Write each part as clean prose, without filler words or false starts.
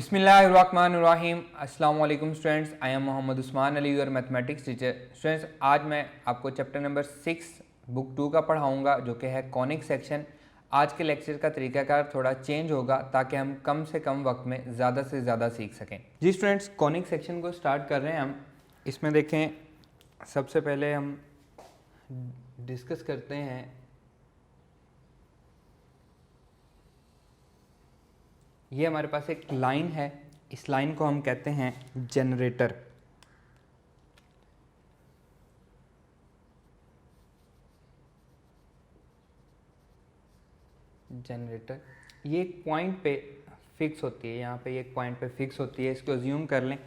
बिस्मिल्लाहिर्रहमानिर्रहीम। अस्सलाम वालेकुम students, I am Mohammad Usman Ali, your mathematics teacher. Students, आज मैं आपको चैप्टर नंबर 6 बुक 2 का पढ़ाऊंगा, जो कि है कॉनिक सेक्शन। आज के लेक्चर का तरीकाकार थोड़ा चेंज होगा ताकि हम कम से कम वक्त में ज़्यादा से ज़्यादा सीख सकें। जी स्टूडेंट्स, कॉनिक सेक्शन को स्टार्ट कर रहे हैं हम। इसमें देखें, सबसे पहले हम डिस्कस करते हैं ये हमारे पास एक लाइन है। इस लाइन को हम कहते हैं जनरेटर। जनरेटर ये एक पॉइंट पे फिक्स होती है, यहाँ पे एक पॉइंट पे फिक्स होती है। इसको अज्यूम कर लें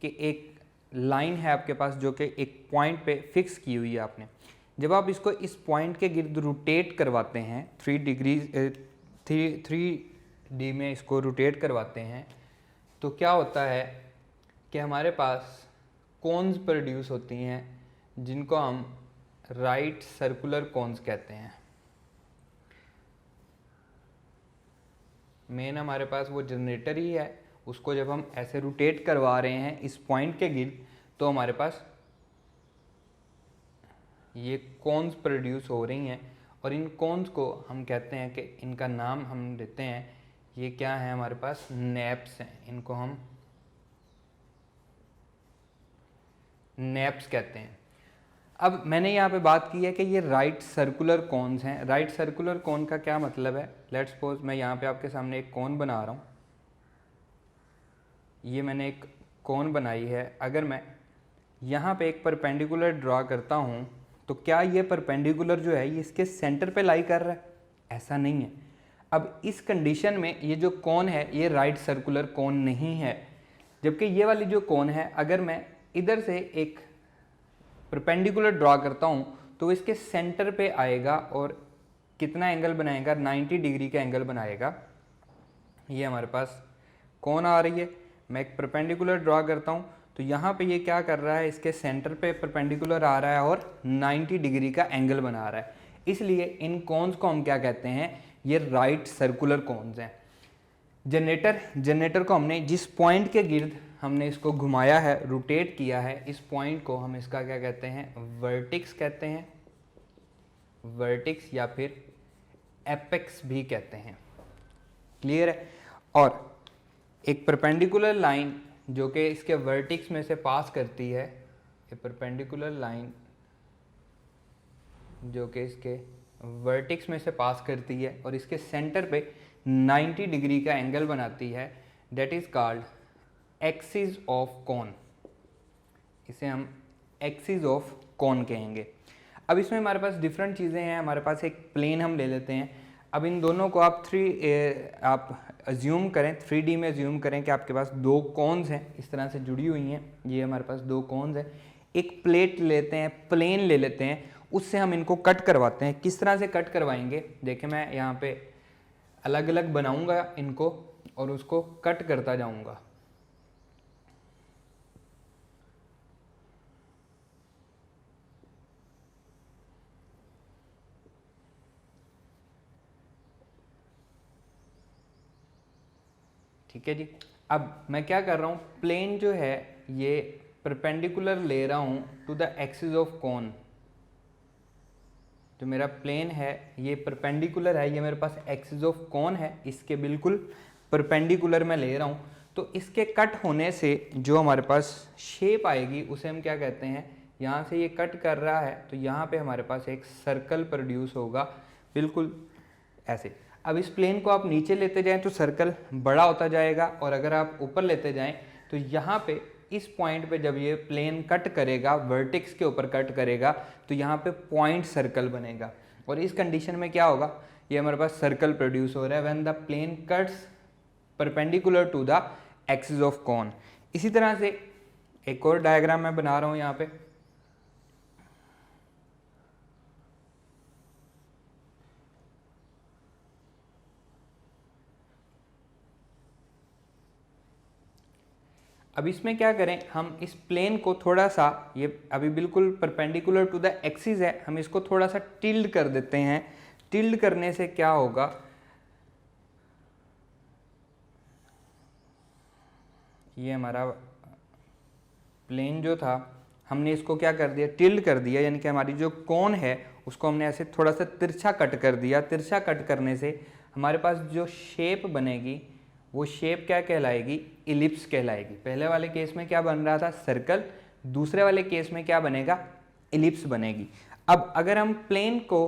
कि एक लाइन है आपके पास जो कि एक पॉइंट पे फिक्स की हुई है आपने। जब आप इसको इस पॉइंट के गिर्द रोटेट करवाते हैं 3D में इसको रोटेट करवाते हैं, तो क्या होता है कि हमारे पास कोन्स प्रोड्यूस होती हैं, जिनको हम राइट सर्कुलर कोन्स कहते हैं। मेन हमारे पास वो जनरेटर ही है, उसको जब हम ऐसे रोटेट करवा रहे हैं इस पॉइंट के गिर्द, तो हमारे पास ये कोन्स प्रोड्यूस हो रही हैं। और इन कोन्स को हम कहते हैं कि इनका नाम हम देते हैं, ये क्या है हमारे पास, नैप्स हैं। इनको हम नैप्स कहते हैं। अब मैंने यहाँ पे बात की है कि ये राइट सर्कुलर कोन्स हैं। राइट सर्कुलर कोन का क्या मतलब है? लेट्स सपोज मैं यहाँ पे आपके सामने एक कोन बना रहा हूँ। ये मैंने एक कोन बनाई है। अगर मैं यहाँ पे एक परपेंडिकुलर ड्रा करता हूँ, तो क्या ये परपेंडिकुलर जो है ये इसके सेंटर पे लाई कर रहा है? ऐसा नहीं है। अब इस कंडीशन में ये जो कोन है ये राइट सर्कुलर कोन नहीं है, जबकि ये वाली जो कोन है, अगर मैं इधर से एक परपेंडिकुलर ड्रॉ करता हूँ तो इसके सेंटर पे आएगा और कितना एंगल बनाएगा? 90 डिग्री का एंगल बनाएगा। ये हमारे पास कोन आ रही है, मैं एक परपेंडिकुलर ड्रॉ करता हूँ तो यहाँ पे ये क्या कर रहा है, इसके सेंटर पे परपेंडिकुलर आ रहा है और 90 डिग्री का एंगल बना रहा है। इसलिए इन कोन्स को हम क्या कहते हैं? ये राइट सर्कुलर कोन्स हैं। जनरेटर को हमने जिस पॉइंट के गिर्द हमने इसको घुमाया है, रोटेट किया है, इस पॉइंट को हम इसका क्या कहते हैं? वर्टेक्स कहते हैं। वर्टेक्स या फिर एपेक्स भी कहते हैं। क्लियर है? और एक परपेंडिकुलर लाइन जो कि इसके वर्टेक्स में से पास करती है, ये परपेंडिकुलर लाइन जो कि इसके वर्टेक्स में से पास करती है और इसके सेंटर पे 90 डिग्री का एंगल बनाती है, that is called axis of कोन। इसे हम एक्सिस ऑफ कोन कहेंगे। अब इसमें हमारे पास डिफरेंट चीज़ें हैं। हमारे पास एक प्लेन हम ले लेते हैं। अब इन दोनों को आप आप अज्यूम करें, 3D में अज्यूम करें कि आपके पास दो कोन्स हैं, इस तरह से जुड़ी हुई हैं। ये हमारे पास दो कोन्स हैं। एक प्लेट लेते हैं, प्लेन ले लेते हैं, उससे हम इनको कट करवाते हैं। किस तरह से कट करवाएंगे? देखिए, मैं यहाँ पे अलग अलग बनाऊंगा इनको और उसको कट करता जाऊंगा। ठीक है जी। अब मैं क्या कर रहा हूँ, प्लेन जो है ये परपेंडिकुलर ले रहा हूँ to the axis of cone. जो मेरा प्लेन है ये परपेंडिकुलर है, ये मेरे पास एक्सिस ऑफ कोन है, इसके बिल्कुल परपेंडिकुलर मैं ले रहा हूँ। तो इसके कट होने से जो हमारे पास शेप आएगी उसे हम क्या कहते हैं? यहाँ से ये कट कर रहा है तो यहाँ पे हमारे पास एक सर्कल प्रोड्यूस होगा, बिल्कुल ऐसे। अब इस प्लेन को आप नीचे लेते जाएं तो सर्कल बड़ा होता जाएगा, और अगर आप ऊपर लेते जाएं तो यहाँ पे इस पॉइंट पे जब ये प्लेन कट करेगा, वर्टेक्स के ऊपर कट करेगा, तो यहाँ पे पॉइंट सर्कल बनेगा। और इस कंडीशन में क्या होगा? ये हमारे पास सर्कल प्रोड्यूस हो रहा है when the plane cuts perpendicular to the axis of cone. इसी तरह से एक और डायग्राम मैं बना रहा हूँ यहाँ पे। अब इसमें क्या करें, हम इस प्लेन को थोड़ा सा, ये अभी बिल्कुल परपेंडिकुलर टू द एक्सिस है, हम इसको थोड़ा सा टिल्ड कर देते हैं। टिल्ड करने से क्या होगा, ये हमारा प्लेन जो था हमने इसको क्या कर दिया, टिल्ड कर दिया, यानी कि हमारी जो कोन है उसको हमने ऐसे थोड़ा सा तिरछा कट कर दिया। तिरछा कट करने से हमारे पास जो शेप बनेगी वो शेप क्या कहलाएगी, इलिप्स कहलाएगी। पहले वाले केस में क्या बन रहा था, सर्कल, दूसरे वाले केस में क्या बनेगा, इलिप्स बनेगी। अब अगर हम प्लेन को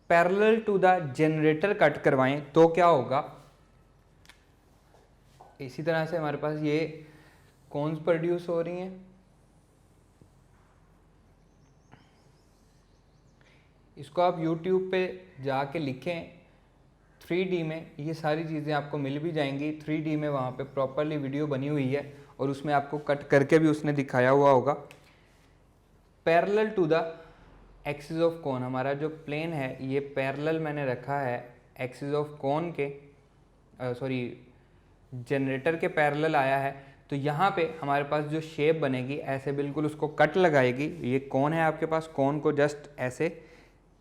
parallel to the generator cut करवाएं तो क्या होगा, इसी तरह से हमारे पास ये कॉन्स प्रोड्यूस हो रही हैं। इसको आप YouTube पे जाके लिखें 3D में, ये सारी चीज़ें आपको मिल भी जाएंगी 3D में, वहाँ पे प्रॉपरली वीडियो बनी हुई है और उसमें आपको कट करके भी उसने दिखाया हुआ होगा। Parallel to the axis of cone, हमारा जो प्लेन है ये पैरेलल मैंने रखा है एक्सिस ऑफ कोन के, सॉरी जनरेटर के पैरेलल आया है। तो यहाँ पे हमारे पास जो शेप बनेगी ऐसे बिल्कुल उसको कट लगाएगी। ये कोन है आपके पास, कोन को जस्ट ऐसे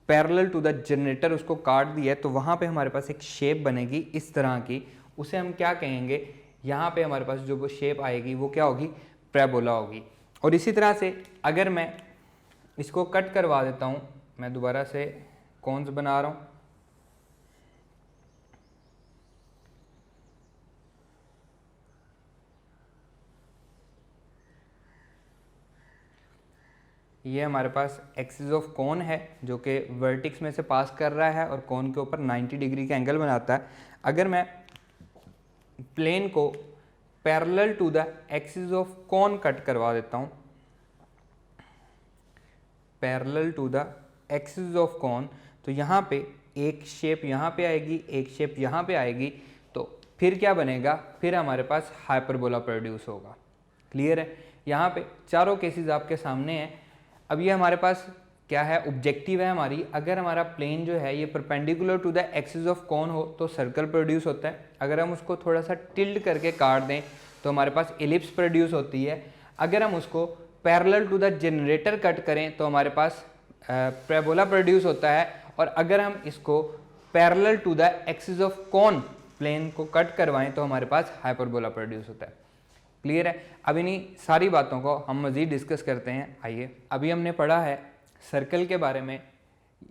पैरेलल टू द जनरेटर उसको काट दिया है, तो वहाँ पे हमारे पास एक शेप बनेगी इस तरह की, उसे हम क्या कहेंगे, यहाँ पे हमारे पास जो वो शेप आएगी वो क्या होगी, पैराबोला होगी। और इसी तरह से अगर मैं इसको कट करवा देता हूँ, मैं दोबारा से कॉन्स बना रहा हूँ, ये हमारे पास एक्सिस ऑफ कोन है जो कि वर्टिक्स में से पास कर रहा है और कोन के ऊपर 90 डिग्री का एंगल बनाता है। अगर मैं प्लेन को parallel to the axis of cone cut करवा देता हूँ, parallel to the axis of cone, तो यहाँ पे एक शेप यहाँ पे आएगी, एक शेप यहाँ पे आएगी, तो फिर क्या बनेगा, फिर हमारे पास हाइपरबोला प्रोड्यूस होगा। क्लियर है, यहाँ पे चारों केसेस आपके सामने हैं। अब ये हमारे पास क्या है, ऑब्जेक्टिव है हमारी, अगर हमारा प्लेन जो है ये perpendicular to the axis of cone हो तो सर्कल प्रोड्यूस होता है, अगर हम उसको थोड़ा सा टिल्ड करके काट दें तो हमारे पास एलिप्स प्रोड्यूस होती है, अगर हम उसको parallel to the generator cut करें तो हमारे पास पैराबोला प्रोड्यूस होता है, और अगर हम इसको parallel to the axis of cone plane को कट करवाएं तो हमारे पास हाइपरबोला प्रोड्यूस होता है। क्लियर है, अब इन्हीं सारी बातों को हम मज़ीद डिस्कस करते हैं। आइए, अभी हमने पढ़ा है सर्कल के बारे में,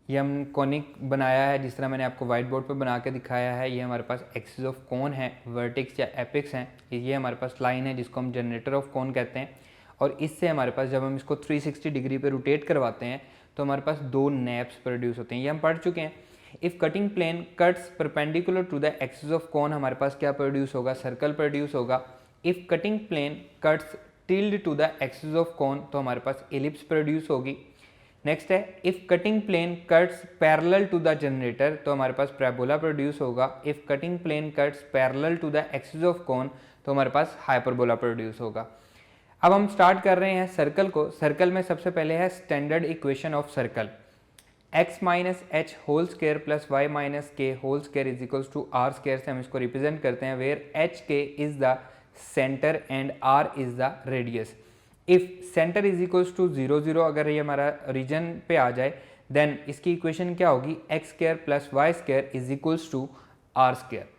ये हम कॉनिक बनाया है जिस तरह मैंने आपको वाइट बोर्ड पर बना के दिखाया है। ये हमारे पास एक्सिस ऑफ कोन है, वर्टिक्स या एपिक्स हैं, ये हमारे पास लाइन है जिसको हम जनरेटर ऑफ कोन कहते हैं, और इससे हमारे पास जब हम इसको 360 डिग्री पे रोटेट करवाते हैं तो हमारे पास दो नैप्स प्रोड्यूस होते हैं, ये हम पढ़ चुके हैं। If cutting plane cuts perpendicular to the axis of cone, हमारे पास क्या प्रोड्यूस होगा, सर्कल प्रोड्यूस होगा। If cutting plane cuts tilted to the axis of cone, तो हमारे पास एलिप्स प्रोड्यूस होगी। नेक्स्ट है, if cutting plane cuts parallel to the generator, तो हमारे पास पैराबोला प्रोड्यूस होगा। If cutting plane cuts parallel to the axis of cone, तो हमारे पास हाइपरबोला प्रोड्यूस होगा। अब हम स्टार्ट कर रहे हैं सर्कल को। सर्कल में सबसे पहले है standard equation of circle, x minus H whole square plus Y minus K whole square is equals to are square से हम इसको रिप्रेजेंट करते हैं, where H K is the centre and R is the radius. If centre is equals to 0 0, अगर ये हमारा reason पे आ जाए देन इसकी इक्वेशन क्या होगी, x square plus Y square is equals to are square.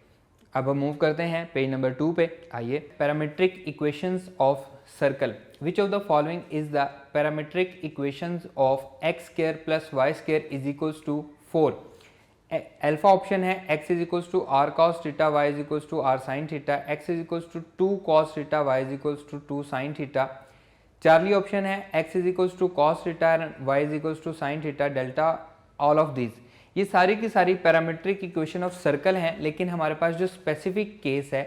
अब हम मूव करते हैं पेज नंबर 2 पे। आइए, parametric equations of circle, which of the following is the parametric equations of x square plus Y square is equals to 4। Alpha option है x is equals to r cos theta, y is equals to r sine theta, x is equals to 2 cos theta, y is equals to 2 sine theta. Charlie option है x is equals to cos theta and y is equals to sine theta, delta all of these. ये सारी की सारी parametric equation of circle हैं, लेकिन हमारे पास जो specific case है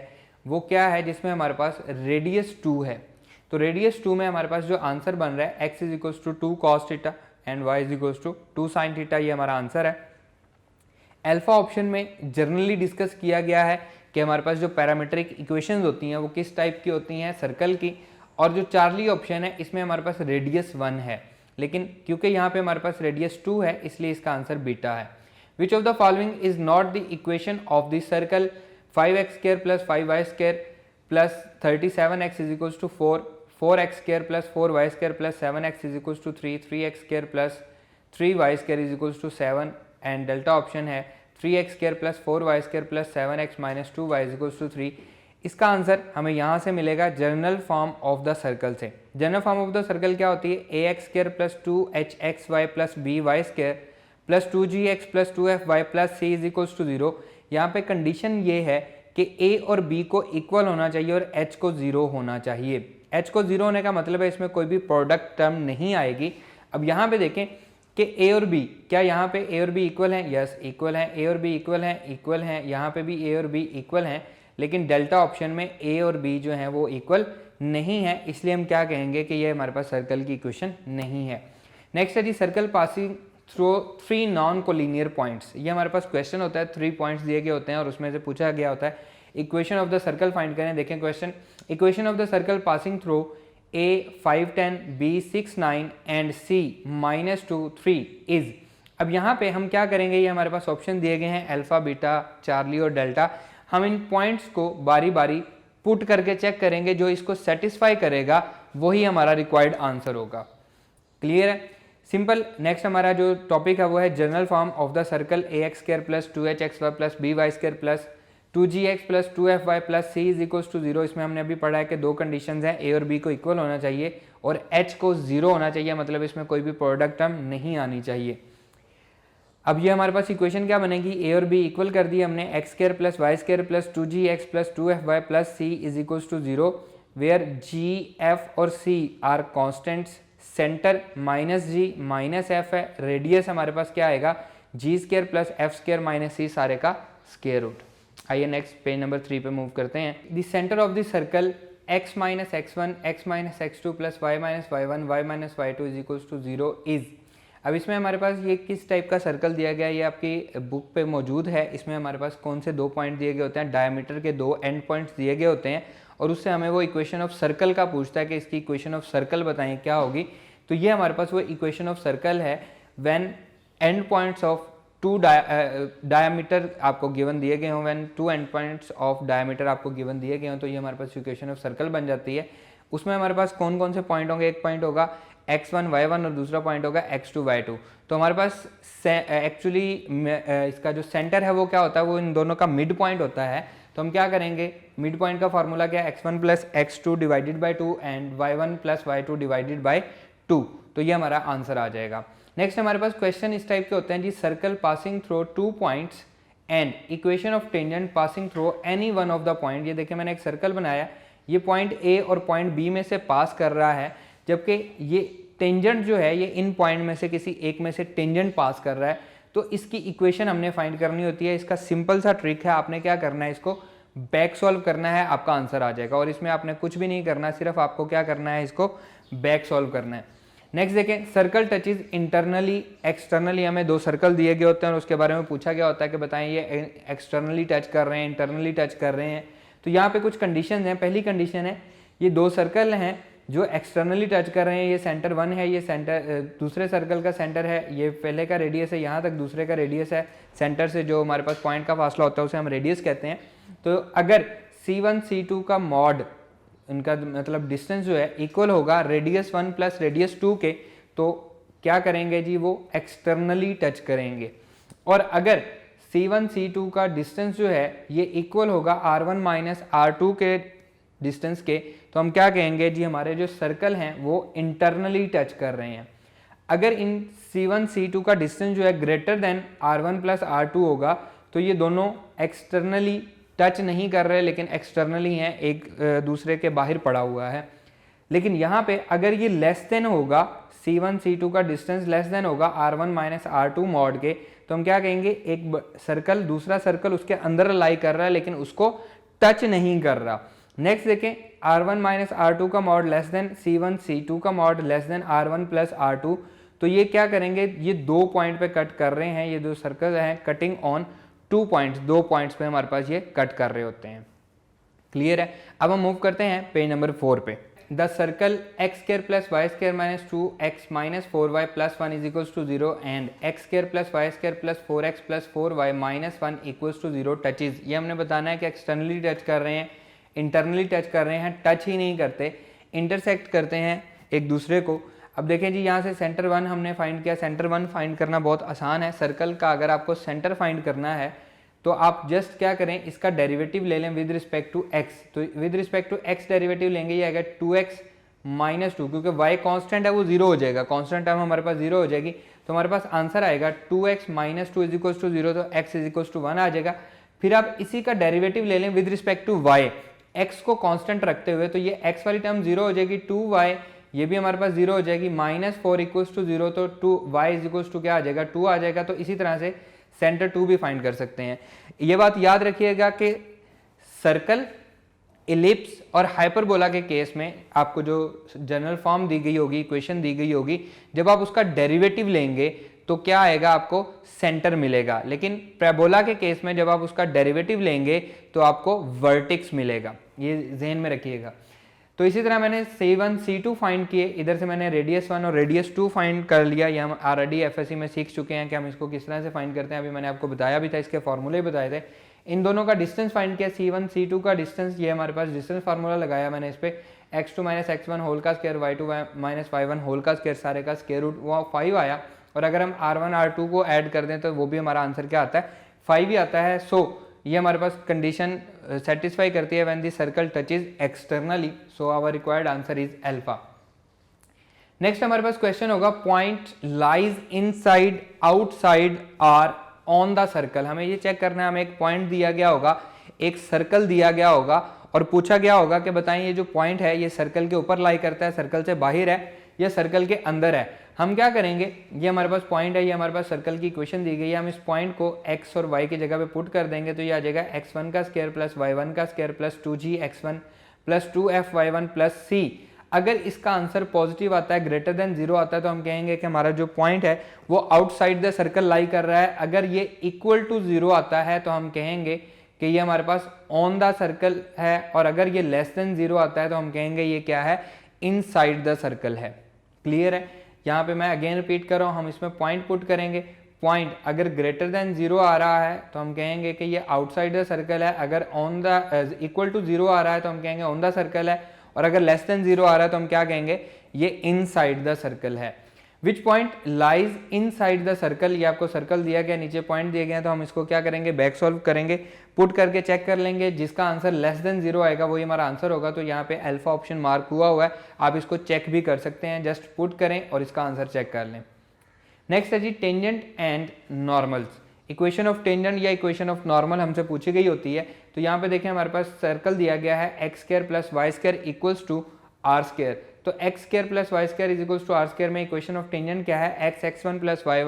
वो क्या है, जिसमें हमारे पास रेडियस 2 है। तो रेडियस 2 में हमारे पास जो आंसर बन रहा है x is equals to 2 cos theta and y is equals to 2 sine theta, ये हमारा आंसर है। अल्फा ऑप्शन में जनरली डिस्कस किया गया है कि हमारे पास जो पैरामीट्रिक इक्वेशंस होती हैं वो किस टाइप की होती हैं, सर्कल की, और जो चार्ली ऑप्शन है इसमें हमारे पास रेडियस 1 है, लेकिन क्योंकि यहाँ पे हमारे पास रेडियस 2 है इसलिए इसका आंसर बीटा है। Which of the following is not the equation of the circle 5x square plus 5y square plus 37x is equals to 4, 4x square plus 4y square plus 7x is equals to 3, 3x square plus 3y square is equals to 7, and delta option है 3x square plus 4y square plus 7x minus 2y is equals to 3। इसका answer हमें यहाँ से मिलेगा general form of the circle से। General form of the circle क्या होती है, A x square plus 2hxy plus B Y square plus 2gx plus 2fy plus C is equals to 0। यहाँ पे कंडीशन ये है कि a और b को इक्वल होना चाहिए और h को 0 होना चाहिए। h को 0 होने का मतलब है इसमें कोई भी प्रोडक्ट टर्म नहीं आएगी। अब यहाँ पे देखें कि a और b, क्या यहाँ पे a और b इक्वल हैं? यस इक्वल हैं। a और b इक्वल हैं, इक्वल हैं। यहाँ पे भी a और b इक्वल हैं, लेकिन डेल्टा ऑप्शन में a और b जो हैं वो इक्वल नहीं है, इसलिए हम क्या कहेंगे कि ये हमारे पास सर्कल की इक्वेशन नहीं है। नेक्स्ट है जी circle passing through 3 non collinear points. ये हमारे पास क्वेश्चन होता है, 3 पॉइंट्स दिए गए होते हैं और उसमें से पूछा गया होता है equation of the circle find करें। देखें question, equation of the circle passing through a 5 10 b 6 9 and c -2 3 is. अब यहाँ पे हम क्या करेंगे, ये हमारे पास ऑप्शन दिए गए हैं अल्फा बीटा चार्ली और डेल्टा। हम इन पॉइंट्स को बारी बारी पुट करके चेक करेंगे, जो इसको सेटिस्फाई करेगा वही हमारा रिक्वायर्ड आंसर होगा। क्लियर है, सिंपल। नेक्स्ट हमारा जो टॉपिक है वो है general form of the circle a x square plus 2hxy plus B Y square plus 2gx plus 2fy plus C is equals to 0। इसमें हमने अभी पढ़ा है कि 2 कंडीशंस हैं, a और b को इक्वल होना चाहिए और h को 0 होना चाहिए, मतलब इसमें कोई भी प्रोडक्ट टर्म नहीं आनी चाहिए। अब ये हमारे पास इक्वेशन क्या बनेगी, a और b इक्वल कर दी हमने, X square plus Y square plus 2gx plus 2fy plus C is equals to 0 where g, f और c are constants. Centre -g -f है, रेडियस हमारे पास क्या आएगा g square plus f square minus C सारे का square root. आइए next page number 3 पे मूव करते हैं। The centre of the circle x minus x1 x minus x2 plus y minus y1 y minus y2 is equals to 0 is. अब इसमें हमारे पास ये किस टाइप का सर्कल दिया गया है, ये आपकी बुक पे मौजूद है। इसमें हमारे पास कौन से 2 पॉइंट दिए गए होते हैं, डायमीटर के 2 एंड पॉइंट्स दिए गए होते हैं और उससे हमें वो इक्वेशन ऑफ सर्कल का पूछता है कि इसकी इक्वेशन ऑफ सर्कल बताएं क्या होगी। तो ये हमारे पास वो इक्वेशन ऑफ सर्कल है when and points of 2 diameter आपको गिवन दिए गए हों, when 2 and points of diameter आपको गिवन दिए गए हों, तो ये हमारे पास इक्वेशन ऑफ सर्कल बन जाती है। उसमें हमारे पास कौन कौन से पॉइंट होंगे, एक पॉइंट होगा x1 y1 और दूसरा पॉइंट होगा x2 y2। तो हमारे पास एक्चुअली इसका जो सेंटर है वो क्या होता है, वो इन दोनों का मिड पॉइंट होता है। तो हम क्या करेंगे, मिड पॉइंट का फॉर्मूला क्या है, x1 plus x2 divided by 2 and y1 plus y2 divided by 2। तो ये हमारा आंसर आ जाएगा। नेक्स्ट हमारे पास क्वेश्चन इस टाइप के होते हैं जी, circle passing through 2 points and equation of tangent passing through any one of the point. ये देखिए मैंने एक सर्कल बनाया, ये पॉइंट ए और पॉइंट बी में से पास कर रहा है, जबकि ये टेंजेंट जो है ये इन पॉइंट में से किसी एक में से टेंजेंट पास कर रहा है। तो इसकी इक्वेशन हमने फाइंड करनी होती है। इसका सिंपल सा ट्रिक है, आपने क्या करना है, इसको बैक सॉल्व करना है, आपका आंसर आ जाएगा। और इसमें आपने कुछ भी नहीं करना, सिर्फ आपको क्या करना है, इसको बैक सॉल्व करना है। नेक्स्ट देखें, सर्कल टचेज इंटरनली एक्सटर्नली। हमें 2 सर्कल दिए गए होते हैं और उसके बारे में पूछा गया होता है कि बताएं ये एक्सटर्नली टच कर रहे हैं, इंटरनली टच कर रहे हैं। तो यहाँ पे कुछ कंडीशन हैं। पहली कंडीशन है, ये 2 सर्कल हैं जो एक्सटर्नली टच कर रहे हैं, ये सेंटर 1 है, ये सेंटर दूसरे सर्कल का सेंटर है, ये पहले का रेडियस है, यहाँ तक दूसरे का रेडियस है। सेंटर से जो हमारे पास पॉइंट का फासला होता है उसे हम रेडियस कहते हैं। तो अगर C1 C2 का मॉड, इनका मतलब डिस्टेंस जो है इक्वल होगा रेडियस 1 प्लस रेडियस 2 के, तो क्या करेंगे जी, वो एक्सटर्नली टच करेंगे। और अगर C1 C2 का डिस्टेंस जो है ये इक्वल होगा R1 माइनस R2 के डिस्टेंस के, तो हम क्या कहेंगे जी, हमारे जो सर्कल हैं वो इंटरनली टच कर रहे हैं। अगर इन C1 C2 का डिस्टेंस जो है greater than R1 plus R2 होगा, तो ये दोनों एक्सटर्नली टच नहीं कर रहे, लेकिन एक्सटर्नली हैं, एक दूसरे के बाहर पड़ा हुआ है। लेकिन यहाँ पे अगर ये लेस देन होगा, C1 C2 का डिस्टेंस लेस देन होगा R1 माइनस R2 मॉड के, तो हम क्या कहेंगे, एक सर्कल दूसरा सर्कल उसके अंदर लाई कर रहा है लेकिन उसको टच नहीं कर रहा। नेक्स्ट देखें, R1 माइनस R2 का mod less than C1 C2 का mod less than R1 plus R2। तो ये क्या करेंगे, ये 2 पॉइंट पे कट कर रहे हैं, ये 2 सर्कल हैं कटिंग ऑन 2 पॉइंट्स, 2 पॉइंट्स पे हमारे पास ये कट कर रहे होते हैं। क्लियर है। अब हम मूव करते हैं पेज नंबर 4 पे। The circle x square plus Y square minus 2x minus 4y plus 1 is equals to 0 and x square plus Y square plus 4x plus 4y minus 1 equals to 0 touches. ये हमने बताना है कि externally touch कर रहे हैं, internally touch कर रहे हैं, टच ही नहीं करते, इंटरसेक्ट करते हैं एक दूसरे को। अब देखें जी, यहाँ से सेंटर 1 हमने फाइंड किया। सेंटर 1 फाइंड करना बहुत आसान है। सर्कल का अगर आपको सेंटर फाइंड करना है तो आप जस्ट क्या करें, इसका डेरिवेटिव ले लें विद रिस्पेक्ट टू एक्स। तो with respect to x derivative लेंगे, ये आएगा 2x माइनस 2, क्योंकि y कांस्टेंट है वो 0 हो जाएगा, कांस्टेंट टर्म हमारे पास 0 हो जाएगी, तो हमारे पास आंसर आएगा 2x minus 2 is equals to 0, तो x इज इक्वल्स टू 1 आ जाएगा। फिर आप इसी का डेरिवेटिव ले लें with respect to y, x को कांस्टेंट रखते हुए, तो ये x वाली टर्म 0 हो जाएगी, 2y ये भी हमारे पास 0 हो जाएगी, माइनस 4 इक्वल्स टू 0, तो 2y इज इक्वल्स टू क्या आ जाएगा, 2 आ जाएगा। तो इसी तरह से सेंटर 2 भी फाइंड कर सकते हैं। ये बात याद रखिएगा कि सर्कल, इलिप्स और हाइपरबोला के केस में आपको जो जनरल फॉर्म दी गई होगी, इक्वेशन दी गई होगी, जब आप उसका डेरिवेटिव लेंगे तो क्या आएगा, आपको सेंटर मिलेगा। लेकिन पैराबोला के केस में जब आप उसका डेरिवेटिव लेंगे तो आपको वर्टेक्स मिलेगा, ये जहन में रखिएगा। तो इसी तरह मैंने C1 C2 फाइंड किए, इधर से मैंने रेडियस 1 और रेडियस 2 फाइंड कर लिया। ये हम ऑलरेडी FSC में सीख चुके हैं कि हम इसको किस तरह से फाइंड करते हैं, अभी मैंने आपको बताया भी था, इसके फॉर्मूले बताए थे। इन दोनों का डिस्टेंस फाइंड किया, C1 C2 का डिस्टेंस, ये हमारे पास डिस्टेंस फार्मूला लगाया मैंने इस पर, x2 माइनस x1 होल का square, y2 minus y1 whole का स्क्वायर, सारे का स्क्वायर रूट, वो 5 आया। और अगर हम R1 R2 को ऐड कर दें तो वो भी हमारा आंसर क्या आता है, 5 ही आता है। सो ये हमारे पास कंडीशन सेटिस्फाई करती है when the circle touches externally, so our required answer is alpha. Next हमारे पास क्वेश्चन होगा, point lies inside, outside or on the circle. हमें ये चेक करना है, हमें एक पॉइंट दिया गया होगा, एक सर्कल दिया गया होगा और पूछा गया होगा कि बताएं ये जो पॉइंट है ये सर्कल के ऊपर लाई करता है, सर्कल से बाहर है या सर्कल के अंदर है। हम क्या करेंगे, ये हमारे पास पॉइंट है, ये हमारे पास सर्कल की इक्वेशन दी गई है, हम इस पॉइंट को x और y की जगह पे पुट कर देंगे, तो ये आ जाएगा x1 का स्क्वायर प्लस y1 का square plus 2gx1 plus 2fy1 plus c। अगर इसका आंसर पॉजिटिव आता है, ग्रेटर देन 0 आता है, तो हम कहेंगे कि हमारा जो पॉइंट है वो आउटसाइड द सर्कल लाई कर रहा है। अगर ये इक्वल टू 0 आता है तो हम कहेंगे कि ये हमारे पास ऑन द सर्कल है, और अगर ये लेस देन 0 आता है तो हम कहेंगे ये क्या है, इनसाइड द सर्कल है। क्लियर है? यहाँ पे मैं अगेन रिपीट कर रहा हूँ, हम इसमें पॉइंट पुट करेंगे, पॉइंट अगर ग्रेटर देन 0 आ रहा है तो हम कहेंगे कि ये आउटसाइड द सर्कल है, अगर ऑन द इक्वल टू 0 आ रहा है तो हम कहेंगे ऑन द सर्कल है, और अगर लेस देन 0 आ रहा है तो हम क्या कहेंगे, ये इनसाइड द सर्कल है। Which point lies inside the circle, ये आपको सर्कल दिया गया, नीचे पॉइंट दिए गए, तो हम इसको क्या करेंगे, बैक सॉल्व करेंगे, पुट करके चेक कर लेंगे, जिसका आंसर लेस देन 0 आएगा वही हमारा आंसर होगा। तो यहाँ पे अल्फा ऑप्शन मार्क हुआ है, आप इसको चेक भी कर सकते हैं, जस्ट पुट करें और इसका आंसर चेक कर लें। नेक्स्ट है जी tangent and normals. Equation of tangent या इक्वेशन ऑफ नॉर्मल हमसे पूछी गई होती है। तो यहाँ पे देखें हमारे पास सर्कल दिया गया है, x square plus Y square equals to are square. तो X square plus Y square is equals to are square में इक्वेशन ऑफ टेंजेंट क्या है, एक्स एक्स1 प्लस वाई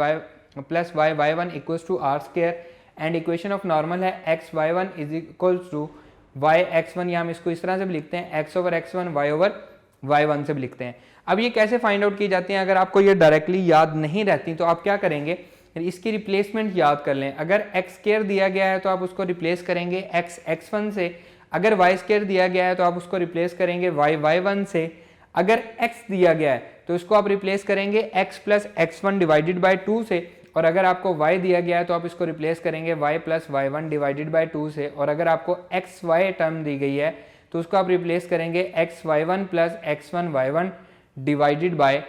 वाई1 equals to are square, and equation of normal है X वाई1 is equals to Y एक्स1, या हम इसको इस तरह से भी लिखते हैं, एक्स ओवर एक्स1 वाई ओवर वाई1 से भी लिखते हैं। अब ये कैसे फाइंड आउट की जाती हैं, अगर आपको ये डायरेक्टली याद नहीं रहती तो आप क्या करेंगे, इसकी रिप्लेसमेंट याद कर लें। अगर एक्स स्क्वायर दिया गया है तो आप उसको रिप्लेस करेंगे एक्स एक्स1 से, अगर वाई स्क्वायर दिया गया है तो आप उसको रिप्लेस करेंगे वाई वाई1 से, अगर एक्स दिया गया है तो इसको आप रिप्लेस करेंगे x plus x one divided by 2 से, और अगर आपको y दिया गया है तो आप इसको रिप्लेस करेंगे y प्लस वाई1 डिवाइडेड बाई 2 से, और अगर आपको एक्स वाई टर्म दी गई है तो उसको आप रिप्लेस करेंगे एक्स वाई1 प्लस एक्स1 वाई1 डिवाइडेड बाय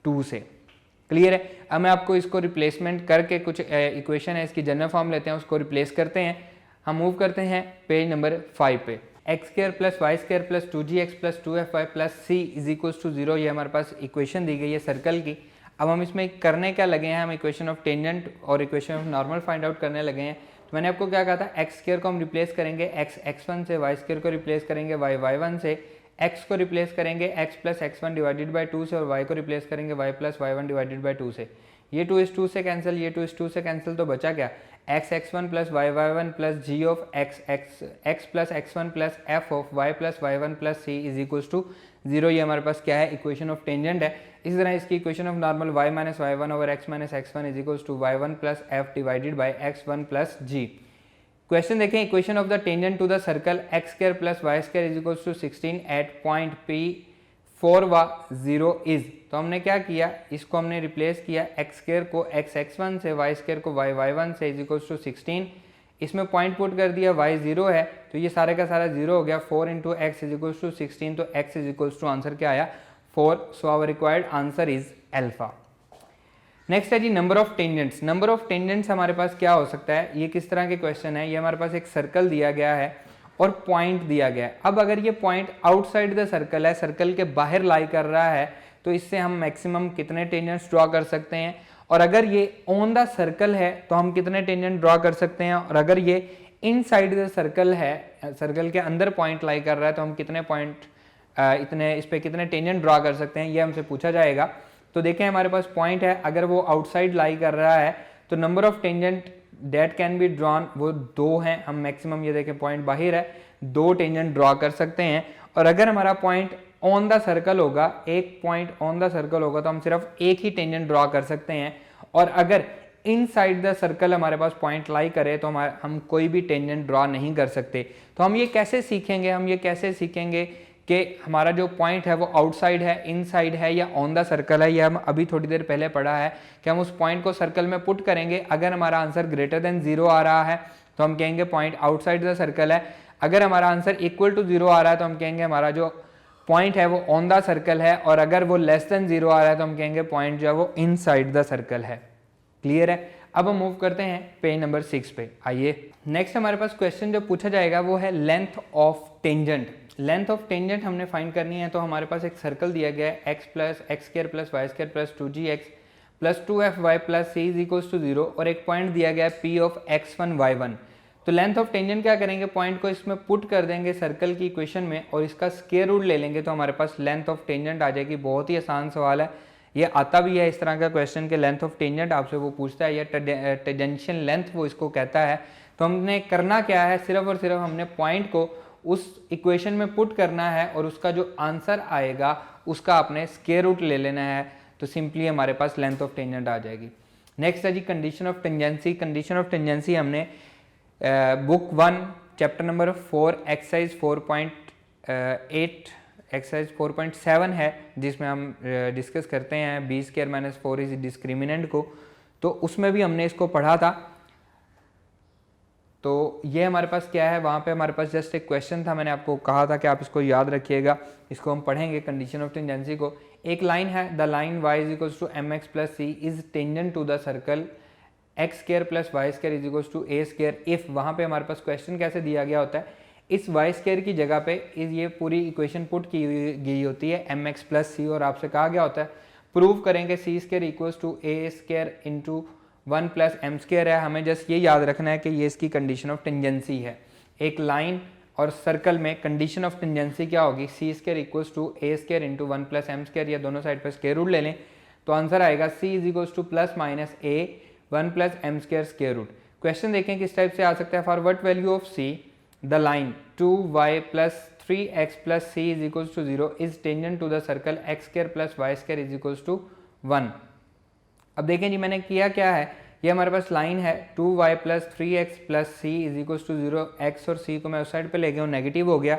2 से। क्लियर है? अब मैं आपको इसको रिप्लेसमेंट करके कुछ इक्वेशन है इसकी जनरल फॉर्म लेते हैं, उसको रिप्लेस करते हैं। हम मूव करते हैं पेज नंबर 5 पे। X square plus Y square plus 2gx plus 2fy plus c is equals to 0, ये हमारे पास इक्वेशन दी गई है सर्कल की। अब हम इसमें करने क्या लगे हैं, हम इक्वेशन ऑफ टेंजेंट और equation of normal find out करने लगे हैं। तो मैंने आपको क्या कहा था, एक्स स्क्वायर को हम रिप्लेस करेंगे एक्स एक्स1 से, वाई स्क्वायर को रिप्लेस करेंगे वाई वाई1 से, x को रिप्लेस करेंगे x plus x one divided by 2 से, और y को रिप्लेस करेंगे y प्लस वाई1 डिवाइडेड बाई 2 से। ये 2 इस 2 से कैंसिल, ये 2 इस 2 से कैंसिल, तो बचा क्या, x x1 plus y y1 plus g of x plus x1 plus f of y plus वाई1 plus c is equals to 0। ये हमारे पास क्या है, इक्वेशन ऑफ टेंजेंट है। इसी तरह इसकी equation of normal y minus वाई1 over x minus x1 is equals to y1 plus f divided by x1 plus g। Question देखें, equation of the tangent to the circle x square plus Y square is equals to 16 at point P4 व 0 is. तो हमने क्या किया, इसको हमने replace किया x square को एक्स एक्स1 से, वाई स्क्वायर को वाई वाई1 से इज इक्वल्स टू 16, इसमें पॉइंट पुट कर दिया, y 0 है तो ये सारे का सारा 0 हो गया, 4 into x is equals to 16, तो x is equals to answer क्या आया 4। So our required answer is alpha. Next है जी number of tangents. Number of tangents हमारे पास क्या हो सकता है, ये किस तरह के क्वेश्चन है, ये हमारे पास एक सर्कल दिया गया है और पॉइंट दिया गया है। अब अगर ये पॉइंट आउटसाइड द सर्कल है, सर्कल के बाहर लाई कर रहा है, तो इससे हम मैक्सिमम कितने टेंजेंट्स ड्रॉ कर सकते हैं, और अगर ये ऑन द सर्कल है तो हम कितने टेंजेंट ड्रॉ कर सकते हैं, और अगर ये इनसाइड द सर्कल है, सर्कल के अंदर पॉइंट लाई कर रहा है, तो हम कितने पॉइंट इतने इस पे कितने टेंजेंट ड्रॉ कर सकते हैं, ये हमसे पूछा जाएगा। तो देखें हमारे पास पॉइंट है, अगर वो आउटसाइड लाई कर रहा है तो number of tangent that can be drawn वो 2 हैं। हम मैक्सिमम ये देखें पॉइंट बाहर है, 2 टेंजेंट ड्रॉ कर सकते हैं। और अगर हमारा पॉइंट ऑन द सर्कल होगा, एक पॉइंट ऑन द सर्कल होगा, तो हम सिर्फ एक ही टेंजेंट ड्रॉ कर सकते हैं। और अगर इनसाइड द सर्कल हमारे पास पॉइंट लाई करे तो हम कोई भी टेंजेंट ड्रॉ नहीं कर सकते। तो हम ये कैसे सीखेंगे, हम ये कैसे सीखेंगे कि हमारा जो पॉइंट है वो आउटसाइड है, इनसाइड है या ऑन द सर्कल है। ये हम अभी थोड़ी देर पहले पढ़ा है कि हम उस पॉइंट को सर्कल में पुट करेंगे। अगर हमारा आंसर ग्रेटर देन 0 आ रहा है तो हम कहेंगे पॉइंट आउटसाइड द सर्कल है। अगर हमारा आंसर इक्वल टू 0 आ रहा है तो हम कहेंगे हमारा जो पॉइंट है वो ऑन द सर्कल है। और अगर वो लेस देन 0 आ रहा है तो हम कहेंगे पॉइंट जो है वो इनसाइड द सर्कल है। क्लियर है। अब हम मूव करते हैं पेज नंबर 6 पे। आइए नेक्स्ट हमारे पास क्वेश्चन जो पूछा जाएगा वो है length of tangent. Length of tangent हमने फाइंड करनी है। तो हमारे पास एक सर्कल दिया गया है x plus x square plus Y square plus 2gx plus 2fy plus c is equals to 0 और एक पॉइंट दिया गया है p ऑफ x1 y1। तो लेंथ ऑफ टेंजेंट क्या करेंगे, पॉइंट को इसमें पुट कर देंगे सर्कल की इक्वेशन में और इसका स्क्वायर रूट ले लेंगे तो हमारे पास लेंथ ऑफ टेंजेंट आ जाएगी। बहुत ही आसान सवाल है, ये आता भी है इस तरह का क्वेश्चन के लेंथ ऑफ टेंजेंट आपसे वो पूछता है, या टेंजेंशियल लेंथ वो इसको कहता है। तो हमने करना क्या है, सिर्फ और सिर्फ हमने पॉइंट को उस इक्वेशन में पुट करना है और उसका जो आंसर आएगा उसका आपने स्क्वायर रूट ले लेना है। तो सिंपली हमारे पास लेंथ ऑफ टेंजेंट आ जाएगी। नेक्स्ट है जी condition of tangency. Condition of tangency हमने book 1 chapter number 4 exercise 4.8 exercise 4.7 है जिसमें हम डिस्कस करते हैं b square minus 4 is discriminant को। तो उसमें भी हमने इसको पढ़ा था। तो ये हमारे पास क्या है, वहाँ पे हमारे पास जस्ट एक क्वेश्चन था, मैंने आपको कहा था कि आप इसको याद रखिएगा। इसको हम पढ़ेंगे कंडीशन ऑफ टेंजेंसी को। एक लाइन है, the line y is equals to m x plus C is tangent to the circle x square plus Y square is equals to a square if. वहाँ पे हमारे पास क्वेश्चन कैसे दिया गया होता है, इस वाई स्क्वायर की जगह पे इस ये पूरी इक्वेशन पुट की गई होती है एम एक्स प्लस सी, और आपसे कहा गया होता है प्रूव करेंगे c square equals to a square into 1 plus m square है। हमें जस्ट ये याद रखना है कि ये इसकी कंडीशन ऑफ टेंजेंसी है। एक लाइन और सर्कल में कंडीशन ऑफ टेंजेंसी क्या होगी, c square equals to a square into 1 plus m square, या दोनों साइड पर स्क्वायर रूट ले लें तो आंसर आएगा c is equals to plus minus a 1 plus m square square root. Question देखें किस टाइप से आ सकता है, for what value of c the line 2y plus 3x plus C is equals to 0 is tangent to the circle x square plus Y square is equals to 1। अब देखें जी मैंने किया क्या है, ये हमारे पास लाइन है 2y plus 3x plus C is equals to 0। x और c को मैं उस साइड पे ले गया हूँ, नेगेटिव हो गया।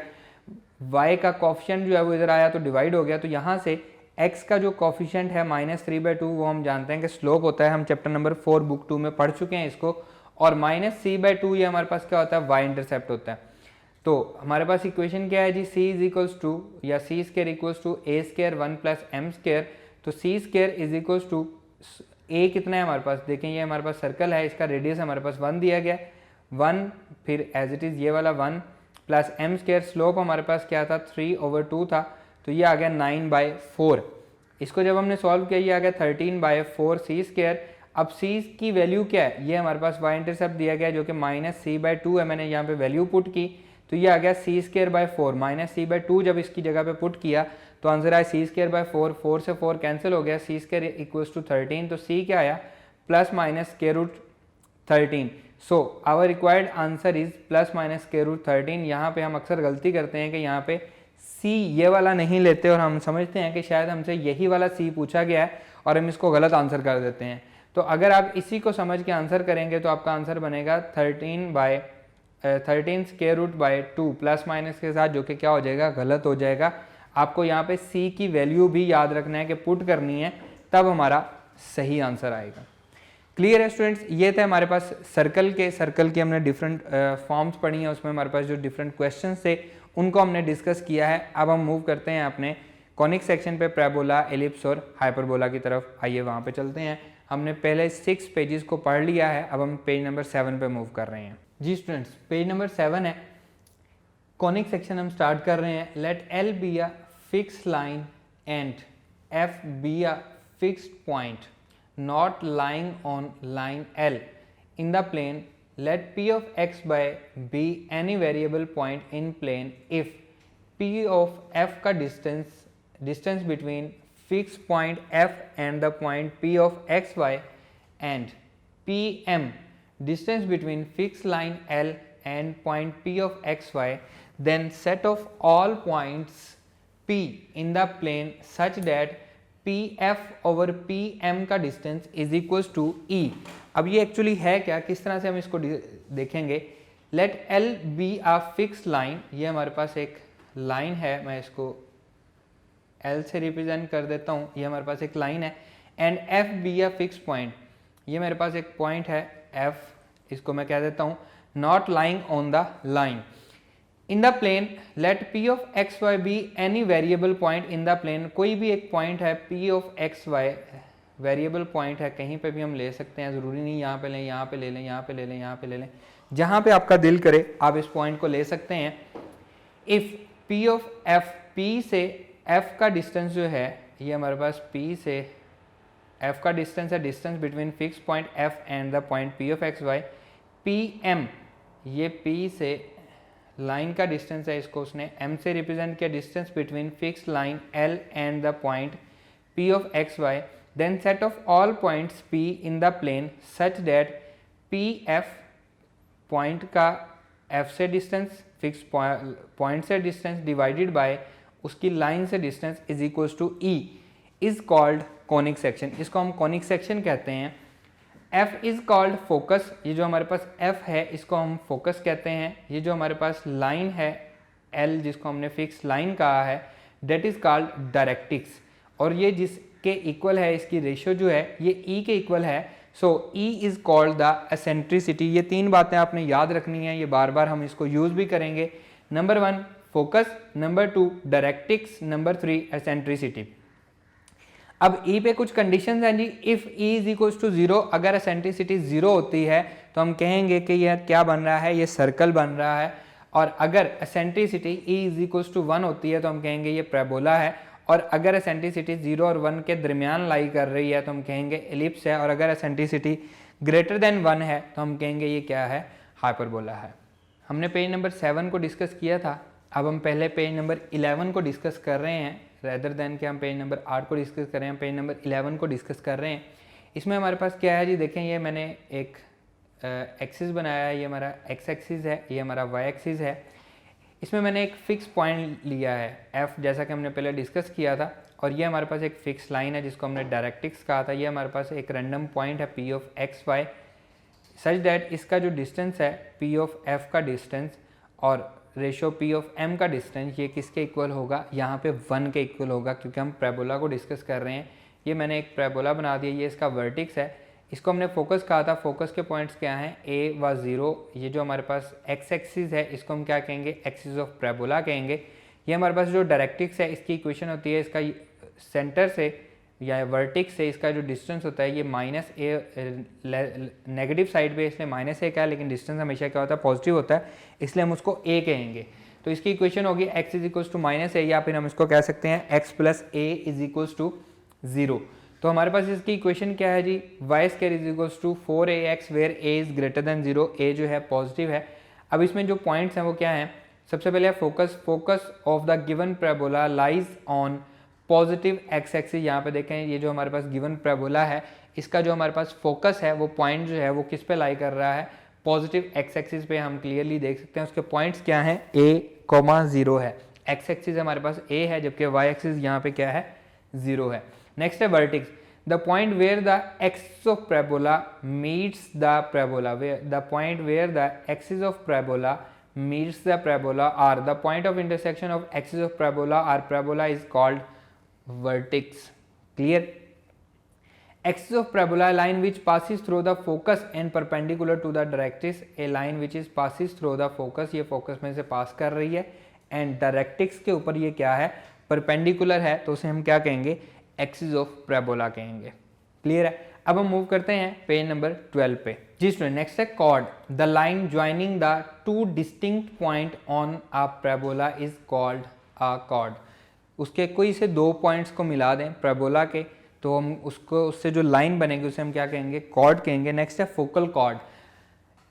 y का कॉफिशिएंट जो है वो इधर आया तो डिवाइड हो गया। तो यहाँ से x का जो कॉफिशिएंट है -3/2 वो हम जानते हैं कि स्लोप होता है, हम चैप्टर नंबर 4 बुक 2 में पढ़ चुके हैं इसको। और -c/2 ये हमारे पास क्या होता है, y इंटरसेप्ट होता है। तो हमारे पास इक्वेशन क्या है जी, c इज इक्वल्स टू या c square equals to a square 1 plus m square. तो c square is equals to a कितना है हमारे पास, देखें ये हमारे पास सर्कल है, इसका रेडियस हमारे पास 1 दिया गया, 1 फिर एज इट इज़ ये वाला 1 प्लस एम स्क्वायर, स्लोप हमारे पास क्या था 3/2 था, तो ये आ गया 9/4। इसको जब हमने सॉल्व किया ये आ गया 13/4 सी स्क्वायर। अब सी की वैल्यू क्या है, ये हमारे पास वाई इंटरसेप्ट दिया गया जो कि -c/2 है, मैंने यहाँ पे वैल्यू पुट की तो ये आ गया सी स्क्वायर बाय 4। -c/2 जब इसकी जगह पे पुट किया तो आंसर आया सी स्क्वायर बाय 4, 4 से 4 कैंसिल हो गया, सी स्क्वायर इक्वल्स टू 13। तो सी क्या आया, plus minus square root 13। So our required answer is plus minus square root 13। यहाँ पे हम अक्सर गलती करते हैं कि यहाँ पे सी ये वाला नहीं लेते और हम समझते हैं कि शायद हमसे यही वाला सी पूछा गया है और हम इसको गलत आंसर कर देते हैं। तो अगर आप इसी को समझ के आंसर करेंगे तो आपका आंसर बनेगा 13 square root by 2 plus minus के साथ, जो कि क्या हो जाएगा, गलत हो जाएगा। आपको यहाँ पे c की वैल्यू भी याद रखना है कि पुट करनी है, तब हमारा सही आंसर आएगा। क्लियर है स्टूडेंट्स, ये थे हमारे पास सर्कल के हमने डिफरेंट फॉर्म्स पढ़ी हैं, उसमें हमारे पास जो डिफरेंट क्वेश्चंस थे उनको हमने डिस्कस किया है। अब हम मूव करते हैं अपने कॉनिक सेक्शन पे, पैराबोला, एलिप्स और हाइपरबोला की तरफ। आइए वहाँ पे चलते हैं। हमने पहले 6 पेजेस को पढ़ लिया है, अब हम पेज नंबर 7 पे मूव कर रहे हैं। जी स्टूडेंट्स, पेज नंबर 7 है, कॉनिक सेक्शन हम स्टार्ट कर रहे हैं। Let L be a fix line and F be a fixed point not lying on line L in the plane. Let P of x by be any variable point in plane if P of f का distance between fixed point f and the point P of x y and Pm distance between fixed line L and point P of x y, then set of all points P in the plane such that Pf over Pm का distance is equal to E। अब ये actually है क्या, किस तरह से हम इसको देखेंगे। Late L B a fix line, ये हमारे पास एक लाइन है, मैं इसको L से रिप्रेजेंट कर देता हूँ, ये हमारे पास एक लाइन है। And F be a fix point, ये मेरे पास एक पॉइंट है F, इसको मैं कह देता हूँ not lying on the line. In the plane let P of x y be any variable point in the plane, कोई भी एक पॉइंट है P of x y, variable point है, कहीं पे भी हम ले सकते हैं, ज़रूरी नहीं यहाँ पे लें, यहाँ पे ले लें, यहाँ पे ले लें, यहाँ पे ले लें, जहाँ पे आपका दिल करे आप इस पॉइंट को ले सकते हैं। If P of F, P से F का डिस्टेंस जो है, ये हमारे पास P से F का डिस्टेंस है, distance between fix point F and the point P of x y. PM, ये P से लाइन का डिस्टेंस है, इसको उसने M से रिप्रेजेंट किया, distance between fix line L and the point P of x y. Then set of all points P in the plane such that PF point का F से distance, fix point से distance divided by उसकी line से distance is equals to E is called conic section. इसको हम conic section कहते हैं। F is called focus, ये जो हमारे पास F है इसको हम फोकस कहते हैं। ये जो हमारे पास लाइन है L, जिसको हमने फिक्स लाइन कहा है, डेट इज कॉल्ड डायरेक्ट्रिक्स, और ये जिसके इक्वल है, इसकी रेशियो जो है ये E के इक्वल है। सो E is called the eccentricity. ये 3 बातें आपने याद रखनी है, ये बार बार हम इसको यूज भी करेंगे। Number 1 focus, number 2 directrix, number 3 eccentricity. अब E पे कुछ कंडीशंस हैं जी। If E is equal to 0, अगर एसेंट्रिसिटी 0 होती है तो हम कहेंगे कि यह क्या बन रहा है, ये सर्कल बन रहा है। और अगर eccentricity E is equal to 1 होती है तो हम कहेंगे ये पैराबोला है। और अगर एसेंट्रिसिटी 0 और 1 के दरमियान लाई कर रही है तो हम कहेंगे एलिप्स है। और अगर एसेंट्रिसिटी ग्रेटर देन 1 है तो हम कहेंगे ये क्या है, हाइपरबोला है। हमने पेज नंबर 7 को डिस्कस किया था, अब हम पहले पेज नंबर 11 को डिस्कस कर रहे हैं, रेदर देन कि हम पेज नंबर 8 को डिस्कस कर रहे हैं, पेज नंबर 11 को डिस्कस कर रहे हैं। इसमें हमारे पास क्या है जी, देखें ये मैंने एक एक्सिस बनाया है, ये हमारा एक्स एक्सिस है, ये हमारा वाई एक्सिस है। इसमें मैंने एक फिक्स पॉइंट लिया है F, जैसा कि हमने पहले डिस्कस किया था, और ये हमारे पास एक फिक्स लाइन है जिसको हमने डायरेक्ट्रिक्स कहा था। ये हमारे पास एक रैंडम पॉइंट है P of x y such that इसका जो डिस्टेंस है P ऑफ F का डिस्टेंस और रेशो P ऑफ M का डिस्टेंस, ये किसके इक्वल होगा, यहाँ पे 1 के इक्वल होगा, क्योंकि हम पैराबोला को डिस्कस कर रहे हैं। ये मैंने एक पैराबोला बना दिया, ये इसका वर्टिक्स है, इसको हमने फोकस कहा था। फोकस के पॉइंट्स क्या हैं, A व 0। ये जो हमारे पास एक्स एक्सिस है इसको हम क्या कहेंगे, एक्सिस ऑफ पैराबोला कहेंगे। ये हमारे पास जो डायरेक्ट्रिक्स है इसकी इक्वेशन होती है, इसका सेंटर से या वर्टिक्स से इसका जो डिस्टेंस होता है ये -a, नेगेटिव साइड पे इसलिए -a का है, लेकिन डिस्टेंस हमेशा क्या होता है, पॉजिटिव होता है, इसलिए हम उसको a कहेंगे। तो इसकी इक्वेशन होगी x is equals to -a, या फिर हम इसको कह सकते हैं x plus a is equals to 0। तो हमारे पास इसकी इक्वेशन क्या है जी, y square is equals to 4ax where a is greater than 0, a जो है पॉजिटिव है। अब इसमें जो पॉइंट्स हैं वो क्या हैं, सबसे पहले focus, focus of the given parabola lies on positive x axis. यहाँ पे देखें ये जो हमारे पास गिवन पैराबोला है इसका जो हमारे पास फोकस है वो पॉइंट जो है वो किस पे लाई कर रहा है, पॉजिटिव एक्स एक्सिस पे। हम क्लियरली देख सकते हैं उसके पॉइंट्स क्या हैं, a, 0 है। एक्स एक्सिस हमारे पास a है, जबकि वाई एक्सिस यहाँ पे क्या है, 0 है। नेक्स्ट है vertex, the point where the axis of parabola meets the parabola, the point where the axis of parabola meets the parabola or the point of intersection of axis of parabola or parabola is called vertex. Clear? Axis of parabola, a line which passes through the focus and perpendicular to the directrix, a line which is passes through the focus, ये focus में से पास कर रही है, and directrix के ऊपर ये क्या है, perpendicular है, तो उसे हम क्या कहेंगे, axis of parabola कहेंगे। क्लियर है? अब हम मूव करते हैं पेज नंबर 12 पे। जी स्टूडेंट, नेक्स्ट है chord. The line joining the two distinct point on a parabola is called a chord. उसके कोई से दो पॉइंट्स को मिला दें पैराबोला के, तो हम उसको उससे जो लाइन बनेगी उसे हम क्या कहेंगे, कॉर्ड कहेंगे। नेक्स्ट है focal chord.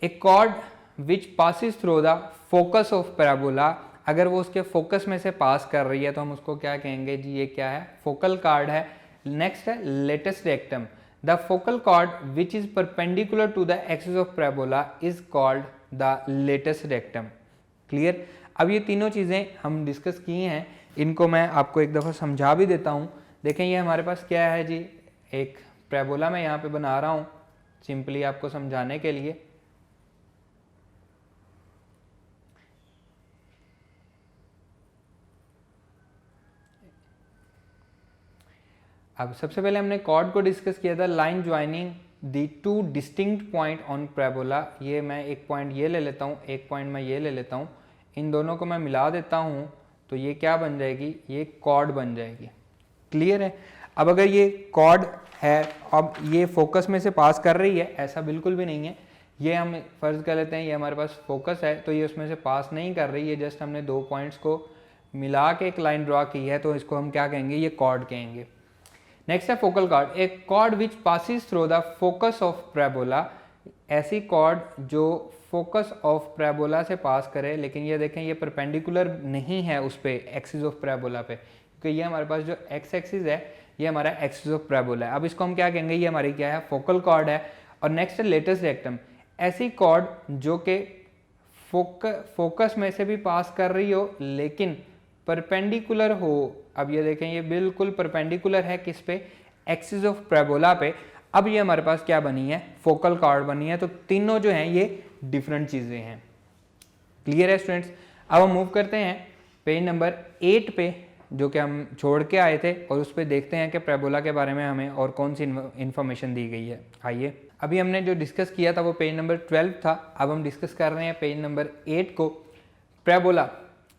A chord which passes through the focus of parabola, अगर वो उसके फोकस में से पास कर रही है तो हम उसको क्या कहेंगे जी, ये क्या है, फोकल कॉर्ड है। नेक्स्ट है latus rectum. The focal chord which is perpendicular to the axis of parabola is called the latus rectum. Clear. अब ये तीनों चीज़ें हम डिस्कस की हैं, इनको मैं आपको एक दफ़ा समझा भी देता हूँ। देखें ये हमारे पास क्या है जी, एक पैराबोला मैं यहाँ पे बना रहा हूँ सिंपली आपको समझाने के लिए। अब सबसे पहले हमने कॉर्ड को डिस्कस किया था, line joining the to distinct point on parabola. ये मैं एक पॉइंट ये ले लेता हूँ, एक पॉइंट मैं ये ले लेता हूँ, इन दोनों को मैं मिला देता हूँ तो ये क्या बन जाएगी, ये कॉर्ड बन जाएगी। क्लियर है। अब अगर ये कॉर्ड है, अब ये फोकस में से पास कर रही है, ऐसा बिल्कुल भी नहीं है। ये हम फर्ज कर लेते हैं ये हमारे पास फोकस है, तो ये उसमें से पास नहीं कर रही है, जस्ट हमने दो पॉइंट्स को मिला के एक लाइन ड्रॉ की है, तो इसको हम क्या कहेंगे, ये कॉर्ड कहेंगे। नेक्स्ट है focal chord. A chord which passes through the focus of parabola, ऐसी कॉर्ड जो फोकस ऑफ पैराबोला से पास करे, लेकिन ये देखें ये परपेंडिकुलर नहीं है उस पे एक्सिस ऑफ पैराबोला पे, क्योंकि ये हमारे पास जो एक्स एक्सिस है ये हमारा एक्सिस ऑफ पैराबोला है। अब इसको हम क्या कहेंगे, ये हमारी क्या है, फोकल कॉर्ड है। और नेक्स्ट है लेटेस्ट रेक्टम। ऐसी कॉर्ड जो कि फोकस में से भी पास कर रही हो लेकिन परपेंडिकुलर हो। अब ये देखें ये बिल्कुल परपेंडिकुलर है किस पे, एक्सिस ऑफ पैराबोला पे। अब ये हमारे पास क्या बनी है, फोकल कॉर्ड बनी है। तो तीनों जो हैं ये डिफरेंट चीज़ें हैं। क्लियर है स्टूडेंट्स। अब हम मूव करते हैं पेज नंबर 8 पे, जो कि हम छोड़ के आए थे, और उस पर देखते हैं कि पैराबोला के बारे में हमें और कौन सी इन्फॉर्मेशन दी गई है। आइए, अभी हमने जो डिस्कस किया था वो पेज नंबर 12 था, अब हम डिस्कस कर रहे हैं पेज नंबर 8 को। Parabola.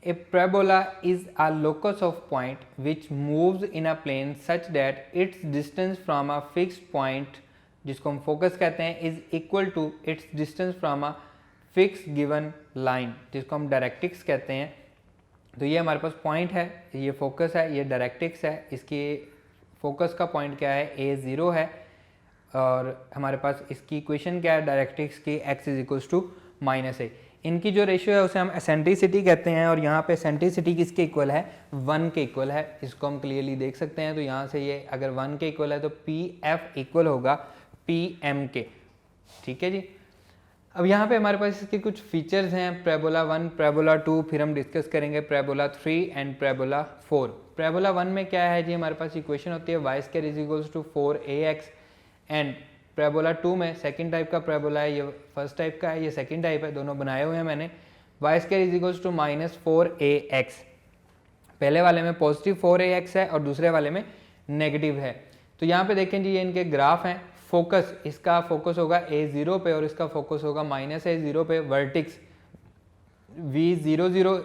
A parabola is a locus of point which moves in a plane such that its distance from a fixed point, जिसको हम फोकस कहते हैं, is equal to its distance from a fixed given line, जिसको हम directrix कहते हैं। तो ये हमारे पास पॉइंट है, ये फोकस है, ये डायरेक्ट्रिक्स है। इसकी फोकस का पॉइंट क्या है, A0 है, और हमारे पास इसकी इक्वेशन क्या है डायरेक्ट्रिक्स की, x is equals to -a। इनकी जो रेशियो है उसे हम एसेंट्रिसिटी कहते हैं, और यहाँ पे एसेंट्रिसिटी किसके इक्वल है, 1 के इक्वल है। इसको हम क्लियरली देख सकते हैं। तो यहाँ से ये अगर 1 के इक्वल है तो PF इक्वल होगा PM के। ठीक है जी। अब यहाँ पे हमारे पास इसके कुछ फीचर्स हैं, पैराबोला 1, पैराबोला 2, फिर हम डिस्कस करेंगे पैराबोला 3 एंड पैराबोला 4। पैराबोला 1 में क्या है जी, हमारे पास इक्वेशन होती है y² is equals to 4ax, and parabola 2 में सेकंड टाइप का पैराबोला है, ये फर्स्ट टाइप का है, ये सेकंड टाइप है, दोनों बनाए हुए हैं मैंने। y² is equals to -4ax। पहले वाले में पॉजिटिव 4ax है और दूसरे वाले में नेगेटिव है। तो यहाँ पे देखें जी, ये इनके ग्राफ हैं। फोकस, इसका फोकस होगा A0 पे और इसका फोकस होगा -A0 पे। वर्टिक्स V00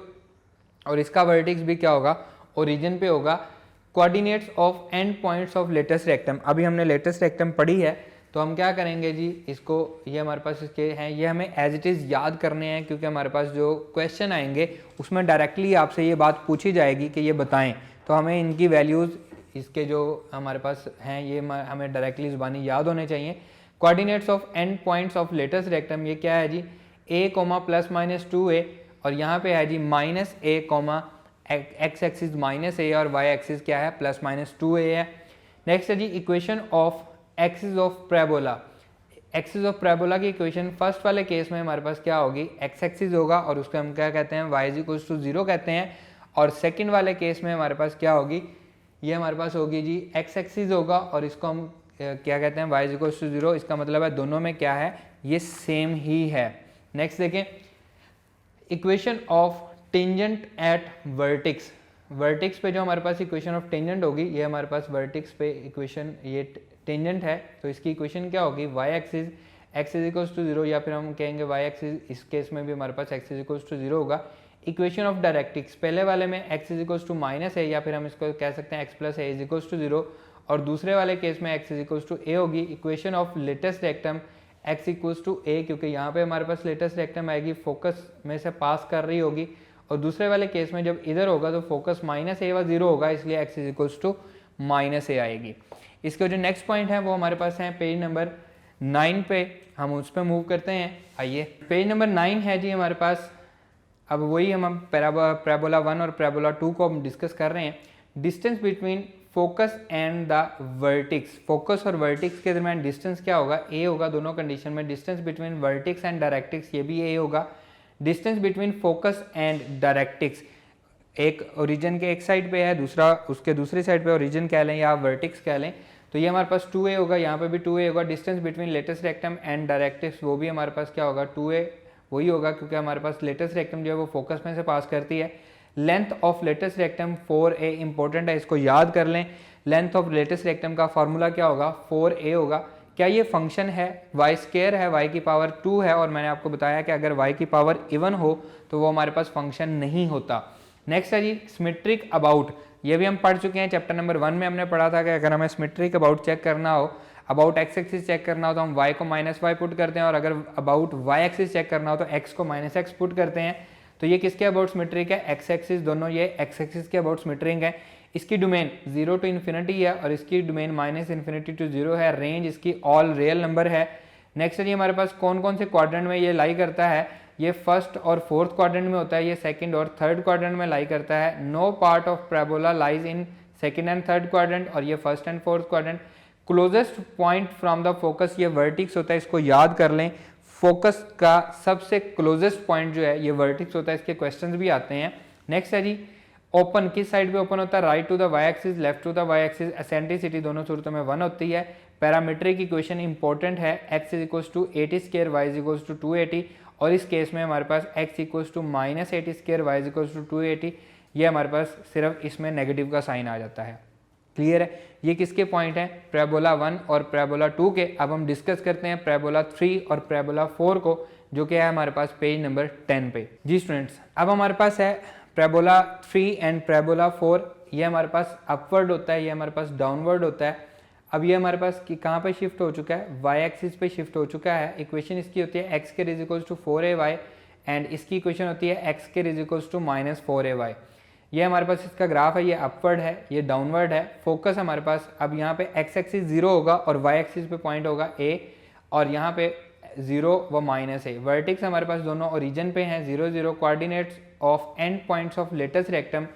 और इसका वर्टिक्स भी क्या होगा, ओरिजिन पे होगा। Coordinates of and points of latus rectum. अभी हमने लेटेस्ट रेक्टम पढ़ी है, तो हम क्या करेंगे जी, इसको, ये हमारे पास इसके हैं, ये हमें एज इट इज़ याद करने हैं, क्योंकि हमारे पास जो क्वेश्चन आएंगे उसमें डायरेक्टली आपसे ये बात पूछी जाएगी कि ये बताएं। तो हमें इनकी वैल्यूज़, इसके जो हमारे पास हैं, ये हमें डायरेक्टली ज़ुबानी याद होने चाहिए। Coordinates of and points of latus rectum, ये क्या है जी, a, +-2a, और यहाँ पे है जी -a, x एक्सिस -a और y एक्सिस क्या है, +-2a है। नेक्स्ट है जी equation of axis of parabola. Axis of parabola की इक्वेशन फर्स्ट वाले केस में हमारे पास क्या होगी, x एक्सिस होगा और उसको हम क्या कहते हैं, y इक्वल्स टू 0 कहते हैं। और सेकंड वाले केस में हमारे पास क्या होगी, ये हमारे पास होगी जी x एक्सिस होगा और इसको हम क्या कहते हैं, y इक्वल्स टू 0। इसका मतलब है दोनों में क्या है, ये सेम ही है। नेक्स्ट देखें, equation of tangent at vertices. Vertices पे जो हमारे पास इक्वेशन ऑफ टेंजेंट होगी, ये हमारे पास वर्टिक्स पे इक्वेशन, ये टेंजेंट है, तो इसकी इक्वेशन क्या होगी, y axis x is equals to 0, या फिर हम कहेंगे y एक्सिस, इस केस में भी हमारे पास x इज इक्वल्स टू 0 होगा। इक्वेशन ऑफ डायरेक्ट्रिक्स, पहले वाले में x is equals to -a, या फिर हम इसको कह सकते हैं x + a is equals to 0, और दूसरे वाले केस में x इक्वल्स टू a होगी। Equation of latus rectum x equals to a, क्योंकि यहाँ पे हमारे पास लेटेस्ट रेक्टम आएगी, फोकस में से पास कर रही होगी, और दूसरे वाले केस में जब इधर होगा तो फोकस -a व 0 होगा, इसलिए x इक्वल्स टू -a आएगी। इसका जो नेक्स्ट पॉइंट है वो हमारे पास है पेज नंबर 9 पे, हम उस पर मूव करते हैं। आइए पेज नंबर 9 है जी हमारे पास। अब वही हम पैराबोला 1 और पैराबोला 2 को हम डिस्कस कर रहे हैं। Distance between focus and the vertices, focus और वर्टिक्स के दरमियान डिस्टेंस क्या होगा, a होगा दोनों कंडीशन में। Distance between vertices and directrix, ये भी a होगा। Distance between focus and directrix, एक ओरिजिन के एक साइड पे है, दूसरा उसके दूसरी साइड पे ओरिजिन कह लें या वर्टिक्स कह लें, तो ये हमारे पास 2a होगा, यहाँ पे भी 2a होगा। Distance between latus rectum and directrix, वो भी हमारे पास क्या होगा, 2a वही होगा, क्योंकि हमारे पास लेटेस्ट रेक्टम जो है वो फोकस में से पास करती है। Length of latus rectum 4a important है, इसको याद कर लें। लेंथ ऑफ लेटेस्ट रेक्टम का फॉर्मूला क्या होगा, 4a होगा। क्या ये फंक्शन है, y स्क्वायर है, y की पावर 2 है, और मैंने आपको बताया कि अगर y की पावर इवन हो तो वो हमारे पास फंक्शन नहीं होता। नेक्स्ट है जी सिमेट्रिक अबाउट, ये भी हम पढ़ चुके हैं, चैप्टर नंबर 1 में हमने पढ़ा था कि अगर हमें सिमेट्रिक अबाउट चेक करना हो, अबाउट एक्स एक्सिस चेक करना हो तो हम y को -y पुट करते हैं, और अगर अबाउट y एक्सिस चेक करना हो तो x को -x पुट करते हैं। तो ये किसके अबाउट सिमेट्रिक है, x एक्सिस, दोनों ये x एक्सिस के अबाउट सिमेट्रिक है। इसकी डोमेन 0 टू इन्फिनिटी है और इसकी डोमेन -∞ टू 0 है। रेंज इसकी ऑल रियल नंबर है। नेक्स्ट है जी हमारे पास कौन कौन से क्वाड्रेंट में ये लाई करता है, ये फर्स्ट और फोर्थ क्वाड्रेंट में होता है, ये सेकंड और थर्ड क्वाड्रेंट में लाई करता है। No part of parabola lies in second and third quadrant, और ये first and fourth quadrant. Closest point from the focus, ये वर्टिक्स होता है, इसको याद कर लें। फोकस का सबसे क्लोजेस्ट पॉइंट जो है ये वर्टिक्स होता है, इसके क्वेश्चंस भी आते हैं। नेक्स्ट है जी ओपन, किस साइड पे ओपन होता है, right to the y axis, left to the y axis. Eccentricity दोनों सूरतों में 1 होती है। पैरामीट्रिक इक्वेशन इंपॉर्टेंट है, x equals to 80 square, y equals to 280, और इस केस में हमारे पास x equals to -80 square, y equals to 280, ये हमारे पास सिर्फ इसमें नेगेटिव का साइन आ जाता है। क्लियर है, ये किसके पॉइंट है, पैराबोला 1 और पैराबोला 2 के। अब हम डिस्कस करते हैं पैराबोला 3 और पैराबोला 4 को, जो कि है हमारे पास पेज नंबर 10 पे। जी स्टूडेंट्स, अब हमारे पास है पैराबोला 3 एंड पैराबोला 4। ये हमारे पास अपवर्ड होता है, ये हमारे पास डाउनवर्ड होता है। अब ये हमारे पास कहाँ पे शिफ्ट हो चुका है, y एक्सिस पे शिफ्ट हो चुका है। इक्वेशन इसकी होती है x के इक्वल्स टू 4ay, एंड इसकी इक्वेशन होती है x के इक्वल्स टू -4ay। ये हमारे पास इसका ग्राफ है, ये अपवर्ड है, ये डाउनवर्ड है। फोकस हमारे पास अब यहाँ पे x एक्सिस 0 होगा और y एक्सिस पे पॉइंट होगा a, और यहाँ पे 0 व -a। वर्टिक्स हमारे पास दोनों ओरिजिन पे हैं, 0 0। Coordinates of and points of latus rectum,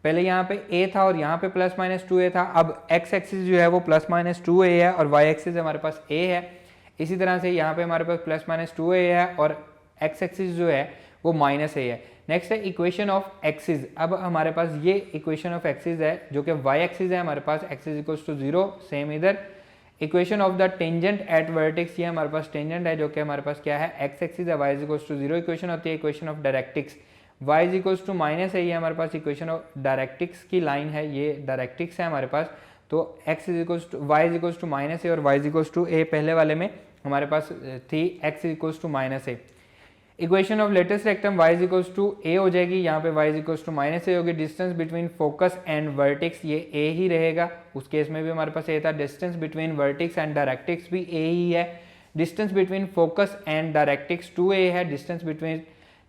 पहले यहाँ पे a था और यहाँ पे +-2a था। अब x एक्सिस जो है वो +-2a है और y एक्सिस हमारे पास a है। इसी तरह से यहाँ पे हमारे पास +-2a है और x एक्सिस जो है वो -a है। नेक्स्ट है इक्वेशन ऑफ एक्सिस। अब हमारे पास ये इक्वेशन ऑफ एक्सिस है जो कि y एक्सिस है हमारे पास, x इक्वल्स टू 0, सेम इधर। Equation of the tangent at vertex, ये हमारे पास टेंजेंट है जो कि हमारे पास क्या है, x एक्सिस है, y इक्वल्स टू 0 इक्वेशन होती है। Equation of directrix, y equals to minus है, ये हमारे पास इक्वेशन ऑफ डायरेक्ट्रिक्स की लाइन है, ये डायरेक्ट्रिक्स है हमारे पास। तो x equals to y equals to -a और y इक्वल्स टू a पहले वाले में हमारे पास थी, x equals to -a। Equation of latus rectum y equals to a हो जाएगी, यहाँ पे y इक्वल्स टू -a होगी। Distance between focus and vertex, ये a ही रहेगा, उस केस में भी हमारे पास a था। Distance between vertex and directrix भी a ही है। Distance between focus and directrix 2a है। Distance between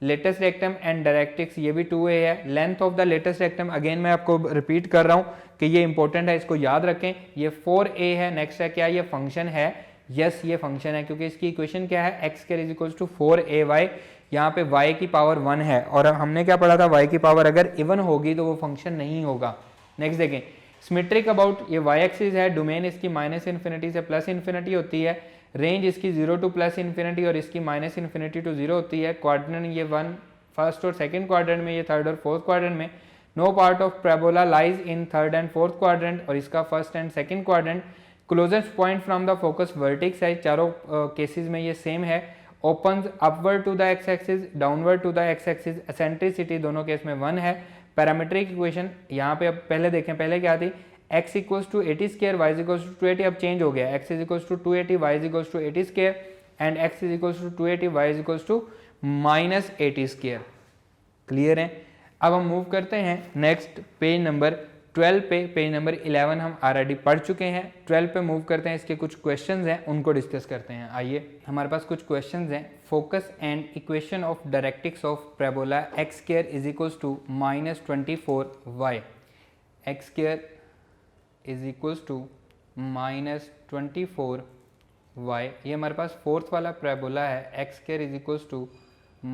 latus rectum and directrix ये भी 2a है। Length of the latus rectum, again मैं आपको रिपीट कर रहा हूँ कि ये इंपॉर्टेंट है, इसको याद रखें, ये 4a है। नेक्स्ट है क्या, ये फंक्शन है, यस ये फंक्शन है, क्योंकि इसकी इक्वेशन क्या है, x के इक्वल्स टू 4ay, यहाँ पे y की पावर 1 है, और हमने क्या पढ़ा था, y की पावर अगर इवन होगी तो वो फंक्शन नहीं होगा। नेक्स्ट देखें, सिमेट्रिक अबाउट, ये y एक्सिस है, डोमेन इसकी -∞ से +∞ होती है। रेंज इसकी 0 टू +∞ और इसकी -∞ टू 0 होती है। क्वाड्रेंट ये 1 फर्स्ट और सेकंड क्वाड्रेंट में, ये थर्ड और फोर्थ क्वाड्रेंट में। No part of parabola lies in third and fourth quadrant, और इसका first and second quadrant. Closest point from the focus vertex है, चारों केसेस में ये सेम है। Open upward to the x axis, downward to the x axis. Eccentricity दोनों case में 1 है। पैरामीट्रिक इक्वेशन यहाँ पे अब पहले देखें, पहले क्या थी, x equals to 80 square, y equals to 280, अब चेंज हो गया, x equals to 280, y equals to 80 square, and x equals to 280, y equals to -80 square. Clear है। अब हम मूव करते हैं नेक्स्ट पेज नंबर 12 पे पेज नंबर 11 हम ऑलरेडी पढ़ चुके हैं। 12 पे मूव करते हैं, इसके कुछ क्वेश्चंस हैं उनको डिस्कस करते हैं। आइए, हमारे पास कुछ क्वेश्चंस हैं। Focus and equation of directrix of parabola x square is equals to -24y, x square is equals to -24y। ये हमारे पास फोर्थ वाला पैराबोला है, x square is equals to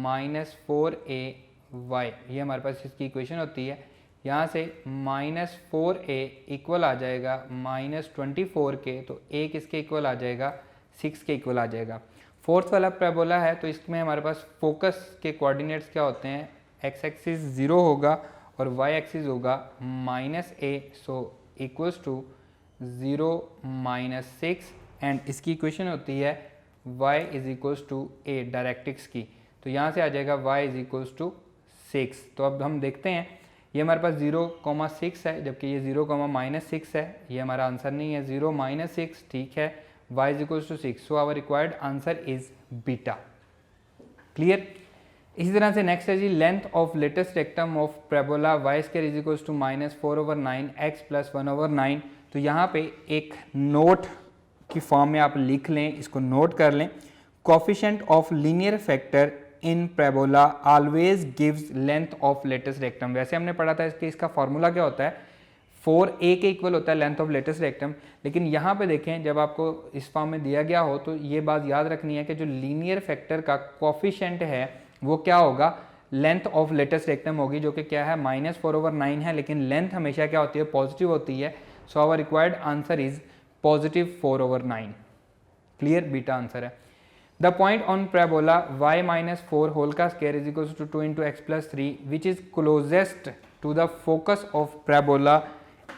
-4ay। ये हमारे पास इसकी इक्वेशन होती है। यहाँ से -4a इक्वल आ जाएगा -24 के, तो a किसके इक्वल आ जाएगा, 6 के इक्वल आ जाएगा। फोर्थ वाला पैराबोला है, तो इसमें हमारे पास फोकस के कोऑर्डिनेट्स क्या होते हैं, x एक्सिस 0 होगा और y एक्सिस होगा -a, so equals to 0 -6, and इसकी इक्वेशन होती है y is equals to a directrix की, तो यहाँ से आ जाएगा y इज इक्वल्स टू 6। तो अब हम देखते हैं, ये हमारे पास 0,6 है, जबकि ये 0,-6 है। ये हमारा आंसर नहीं है, 0-6 ठीक है। y is equals to 6, so our required answer is beta. Clear. इसी तरह से नेक्स्ट है जी, length of latus rectum of parabola y square is equals to -4/9 x + 1/9। तो यहाँ पे एक नोट की फॉर्म में आप लिख लें, इसको नोट कर लें। Coefficient of linear factor in parabola always gives length of latus rectum. वैसे हमने पढ़ा था इसका फॉर्मूला क्या होता है, 4a के इक्वल होता है लेंथ ऑफ लेटेस्ट रेक्टम। लेकिन यहाँ पे देखें, जब आपको इस फॉर्म में दिया गया हो तो ये बात याद रखनी है कि जो लीनियर फैक्टर का कोफिशिएंट है वो क्या होगा, लेंथ ऑफ लेटेस्ट रेक्टम होगी, जो कि क्या है -4/9 है, लेकिन लेंथ हमेशा क्या होती है, पॉजिटिव होती है। So our required answer is +4/9। Clear, beta answer है। The point on parabola y - 4 whole का square is equals to 2 × x + 3 which is closest to the focus of parabola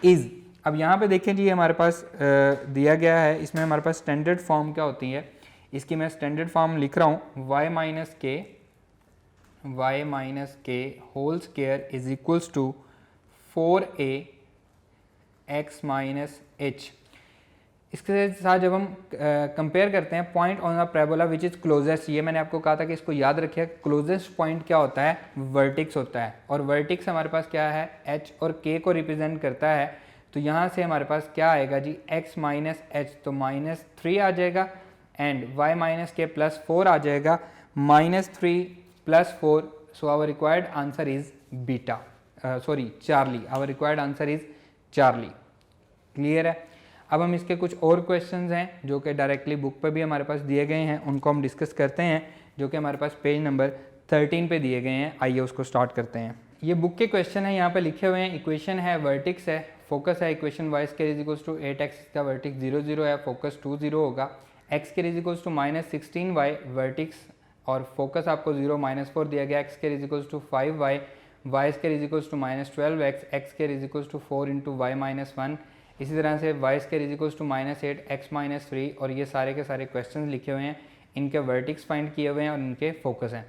is। अब यहाँ पे देखें जी, हमारे पास दिया गया है, इसमें हमारे पास स्टैंडर्ड फॉर्म क्या होती है, इसकी मैं स्टैंडर्ड फॉर्म लिख रहा हूँ, y - k whole square is equals to 4a x - h। इसके साथ जब हम कंपेयर करते हैं, point on the parabola which is closest, ये मैंने आपको कहा था कि इसको याद रखिए, क्लोजेस्ट पॉइंट क्या होता है, वर्टिक्स होता है। और वर्टिक्स हमारे पास क्या है, h और k को रिप्रेजेंट करता है। तो यहाँ से हमारे पास क्या आएगा जी, x - h, तो -3 आ जाएगा, एंड y - k + 4 आ जाएगा, -3 + 4। So our required answer is beta, sorry Charlie, our required answer is Charlie. Clear है। अब हम इसके कुछ और क्वेश्चंस हैं जो कि डायरेक्टली बुक पे भी हमारे पास दिए गए हैं, उनको हम डिस्कस करते हैं, जो कि हमारे पास पेज नंबर 13 पे दिए गए हैं। आइए उसको स्टार्ट करते हैं। ये बुक के क्वेश्चन है, यहाँ पे लिखे हुए हैं। इक्वेशन है, वर्टिक्स है, फोकस है, equation y square is equals to 8x, इसका वर्टिक्स 0 0 है, फोकस 2 0 होगा। x square is equals to -16y vertex, और फोकस आपको 0 -4 दिया गया। x square is equals to 5y, y square is equals to -12x, x square is equals to 4 × y - 1। इसी तरह से y square is equals to -8 x - 3, और ये सारे के सारे क्वेश्चन लिखे हुए हैं, इनके वर्टिक्स फाइंड किए हुए हैं और इनके फोकस हैं।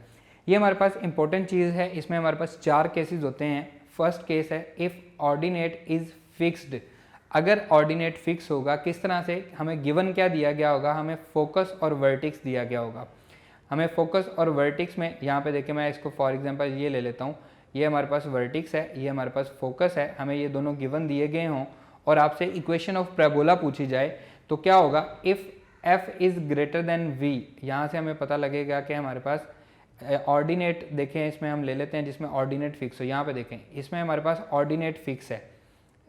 ये हमारे पास इंपॉर्टेंट चीज़ है, इसमें हमारे पास 4 केसेस होते हैं। फर्स्ट केस है, इफ़ ऑर्डिनेट इज़ फिक्स्ड, अगर ऑर्डिनेट फिक्स होगा, किस तरह से, हमें गिवन क्या दिया गया होगा, हमें फोकस और वर्टिक्स दिया गया होगा। हमें फोकस और वर्टिक्स में, यहाँ पे देखिए मैं इसको फॉर एग्जांपल ये ले लेता हूँ, ये हमारे पास वर्टिक्स है, ये हमारे पास फोकस है, हमें ये दोनों गिवन दिए गए हों और आपसे इक्वेशन ऑफ पैराबोला पूछी जाए, तो क्या होगा, if f is greater than v, यहाँ से हमें पता लगेगा कि हमारे पास ऑर्डिनेट, देखें इसमें हम ले लेते हैं जिसमें ऑर्डिनेट फिक्स हो। यहाँ पे देखें, इसमें हमारे पास ऑर्डिनेट फिक्स है,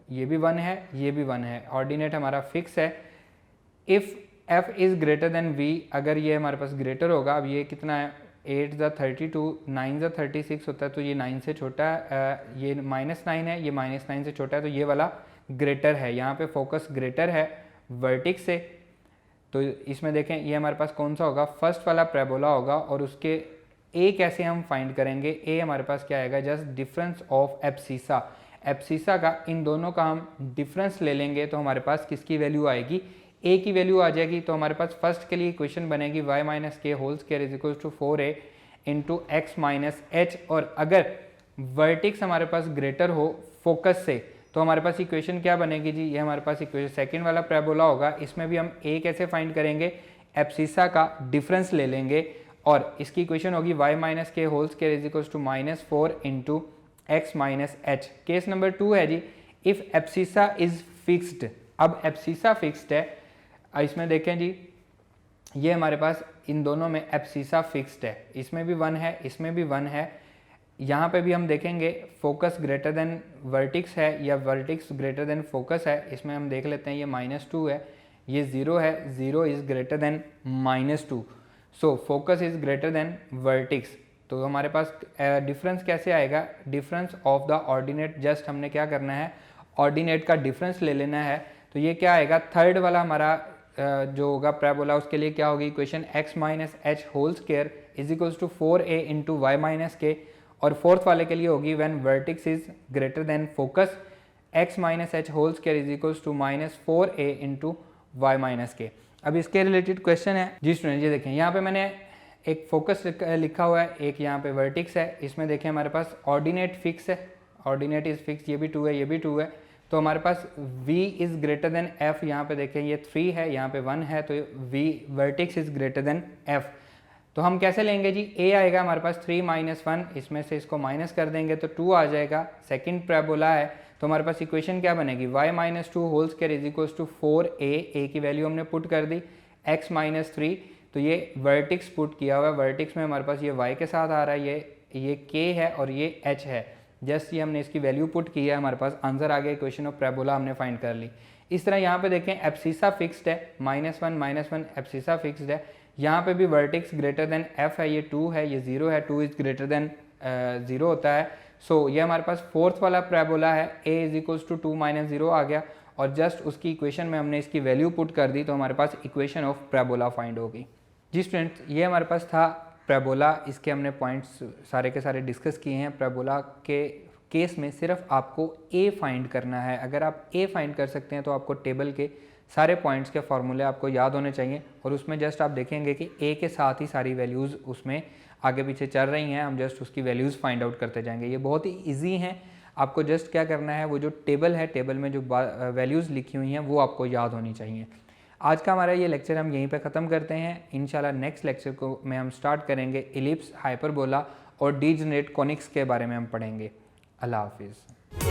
ये भी 1 है, ये भी 1 है, ऑर्डिनेट हमारा फिक्स है। If f is greater than v, अगर ये हमारे पास ग्रेटर होगा, अब ये कितना है, 8 × 32, 9 × 36 होता है, तो ये 9 से छोटा है, ये -9 है, ये -9 से छोटा है, तो ये वाला ग्रेटर है। यहाँ पे फोकस ग्रेटर है वर्टिक्स से, तो इसमें देखें ये हमारे पास कौन सा होगा, फर्स्ट वाला पैराबोला होगा। और उसके ए कैसे हम फाइंड करेंगे, ए हमारे पास क्या आएगा, just difference of abscissa, abscissa का, इन दोनों का हम डिफरेंस ले लेंगे, तो हमारे पास किसकी वैल्यू आएगी, ए की वैल्यू आ जाएगी। तो हमारे पास फर्स्ट के लिए इक्वेशन बनेगी y - k whole square is equal to 4a × x - h, और अगर वर्टिक्स हमारे पास ग्रेटर हो फोकस से, तो हमारे पास इक्वेशन क्या बनेगी जी, ये हमारे पास इक्वेशन सेकंड वाला पैराबोला होगा। इसमें भी हम a कैसे फाइंड करेंगे, एब्सिसा का डिफरेंस ले लेंगे, और इसकी इक्वेशन होगी y - k whole square is equal to -4 × x - h। Case number 2 है जी, इफ़ एब्सिसा इज़ फिक्स्ड, अब एब्सिसा फिक्स्ड है, इसमें देखें जी ये हमारे पास इन दोनों में एब्सिसा फिक्स्ड है, इसमें भी 1 है, इसमें भी 1 है, यहाँ पे भी हम देखेंगे फोकस ग्रेटर देन वर्टिक्स है या वर्टिक्स ग्रेटर देन फोकस है, इसमें हम देख लेते हैं ये -2 है, ये 0 है, 0 is greater than -2, so focus is greater than vertices. तो हमारे पास डिफरेंस कैसे आएगा, difference of the ordinate, just हमने क्या करना है ऑर्डिनेट का डिफरेंस ले लेना है। तो ये क्या आएगा, थर्ड वाला हमारा जो होगा पैराबोला, उसके लिए क्या होगी equation, x minus H whole square is equals to 4a into y minus k, और फोर्थ वाले के लिए होगी when vertex is greater than focus x minus H whole square is equals to -4a into y minus k. अब इसके related question है जी student, ये देखें यहाँ पे मैंने एक फोकस लिखा हुआ है, एक यहाँ पे वर्टिक्स है, इसमें देखें हमारे पास ऑर्डिनेट फिक्स है, ऑर्डिनेट इज फिक्स, ये भी 2 है, ये भी 2 है, तो हमारे पास v is greater than f, यहाँ पे देखें ये 3 है, यहाँ पे 1 है, तो v vertices is greater than f। तो हम कैसे लेंगे जी, a आएगा हमारे पास 3 माइनस 1, इसमें से इसको माइनस कर देंगे तो 2 आ जाएगा, सेकंड पैराबोला है, तो हमारे पास इक्वेशन क्या बनेगी, y minus 2 whole square is equals to 4a की वैल्यू हमने पुट कर दी, x माइनस 3, तो ये वर्टिक्स पुट किया हुआ है, वर्टिक्स में हमारे पास ये y के साथ आ रहा है, ये k है और ये h है, जस्ट ये हमने इसकी वैल्यू पुट की है, हमारे पास आंसर आ गया, इक्वेशन ऑफ पैराबोला हमने फाइंड कर ली। इस तरह यहाँ पे देखें एब्सिसा फिक्स्ड है, -1 एब्सिसा फिक्स्ड है, यहाँ पे भी वर्टिक्स ग्रेटर देन f है, ये 2 है, ये 0 है, 2 इज ग्रेटर देन 0 होता है, सो ये हमारे पास फोर्थ वाला पैराबोला है, a is equals to 2 minus 0 आ गया, और जस्ट उसकी इक्वेशन में हमने इसकी वैल्यू पुट कर दी, तो हमारे पास इक्वेशन ऑफ पैराबोला फाइंड होगी। जी स्टूडेंट्स, ये हमारे पास था पैराबोला, इसके हमने पॉइंट्स सारे के सारे डिस्कस किए हैं। पैराबोला के केस में सिर्फ आपको a फाइंड करना है, अगर आप a फाइंड कर सकते हैं तो आपको टेबल के सारे पॉइंट्स के फॉर्मूले आपको याद होने चाहिए, और उसमें जस्ट आप देखेंगे कि a के साथ ही सारी वैल्यूज़ उसमें आगे पीछे चल रही हैं, हम जस्ट उसकी वैल्यूज़ फाइंड आउट करते जाएंगे। ये बहुत ही ईजी हैं, आपको जस्ट क्या करना है, वो जो टेबल है, टेबल में जो वैल्यूज़ लिखी हुई हैं वो आपको याद होनी चाहिए। आज का हमारा ये लेक्चर हम यहीं पे ख़त्म करते हैं, इंशाल्लाह नेक्स्ट लेक्चर को में हम स्टार्ट करेंगे इलिप्स, हाइपरबोला और डीजनरेट कॉनिक्स के बारे में हम पढ़ेंगे। अल्लाह हाफिज़।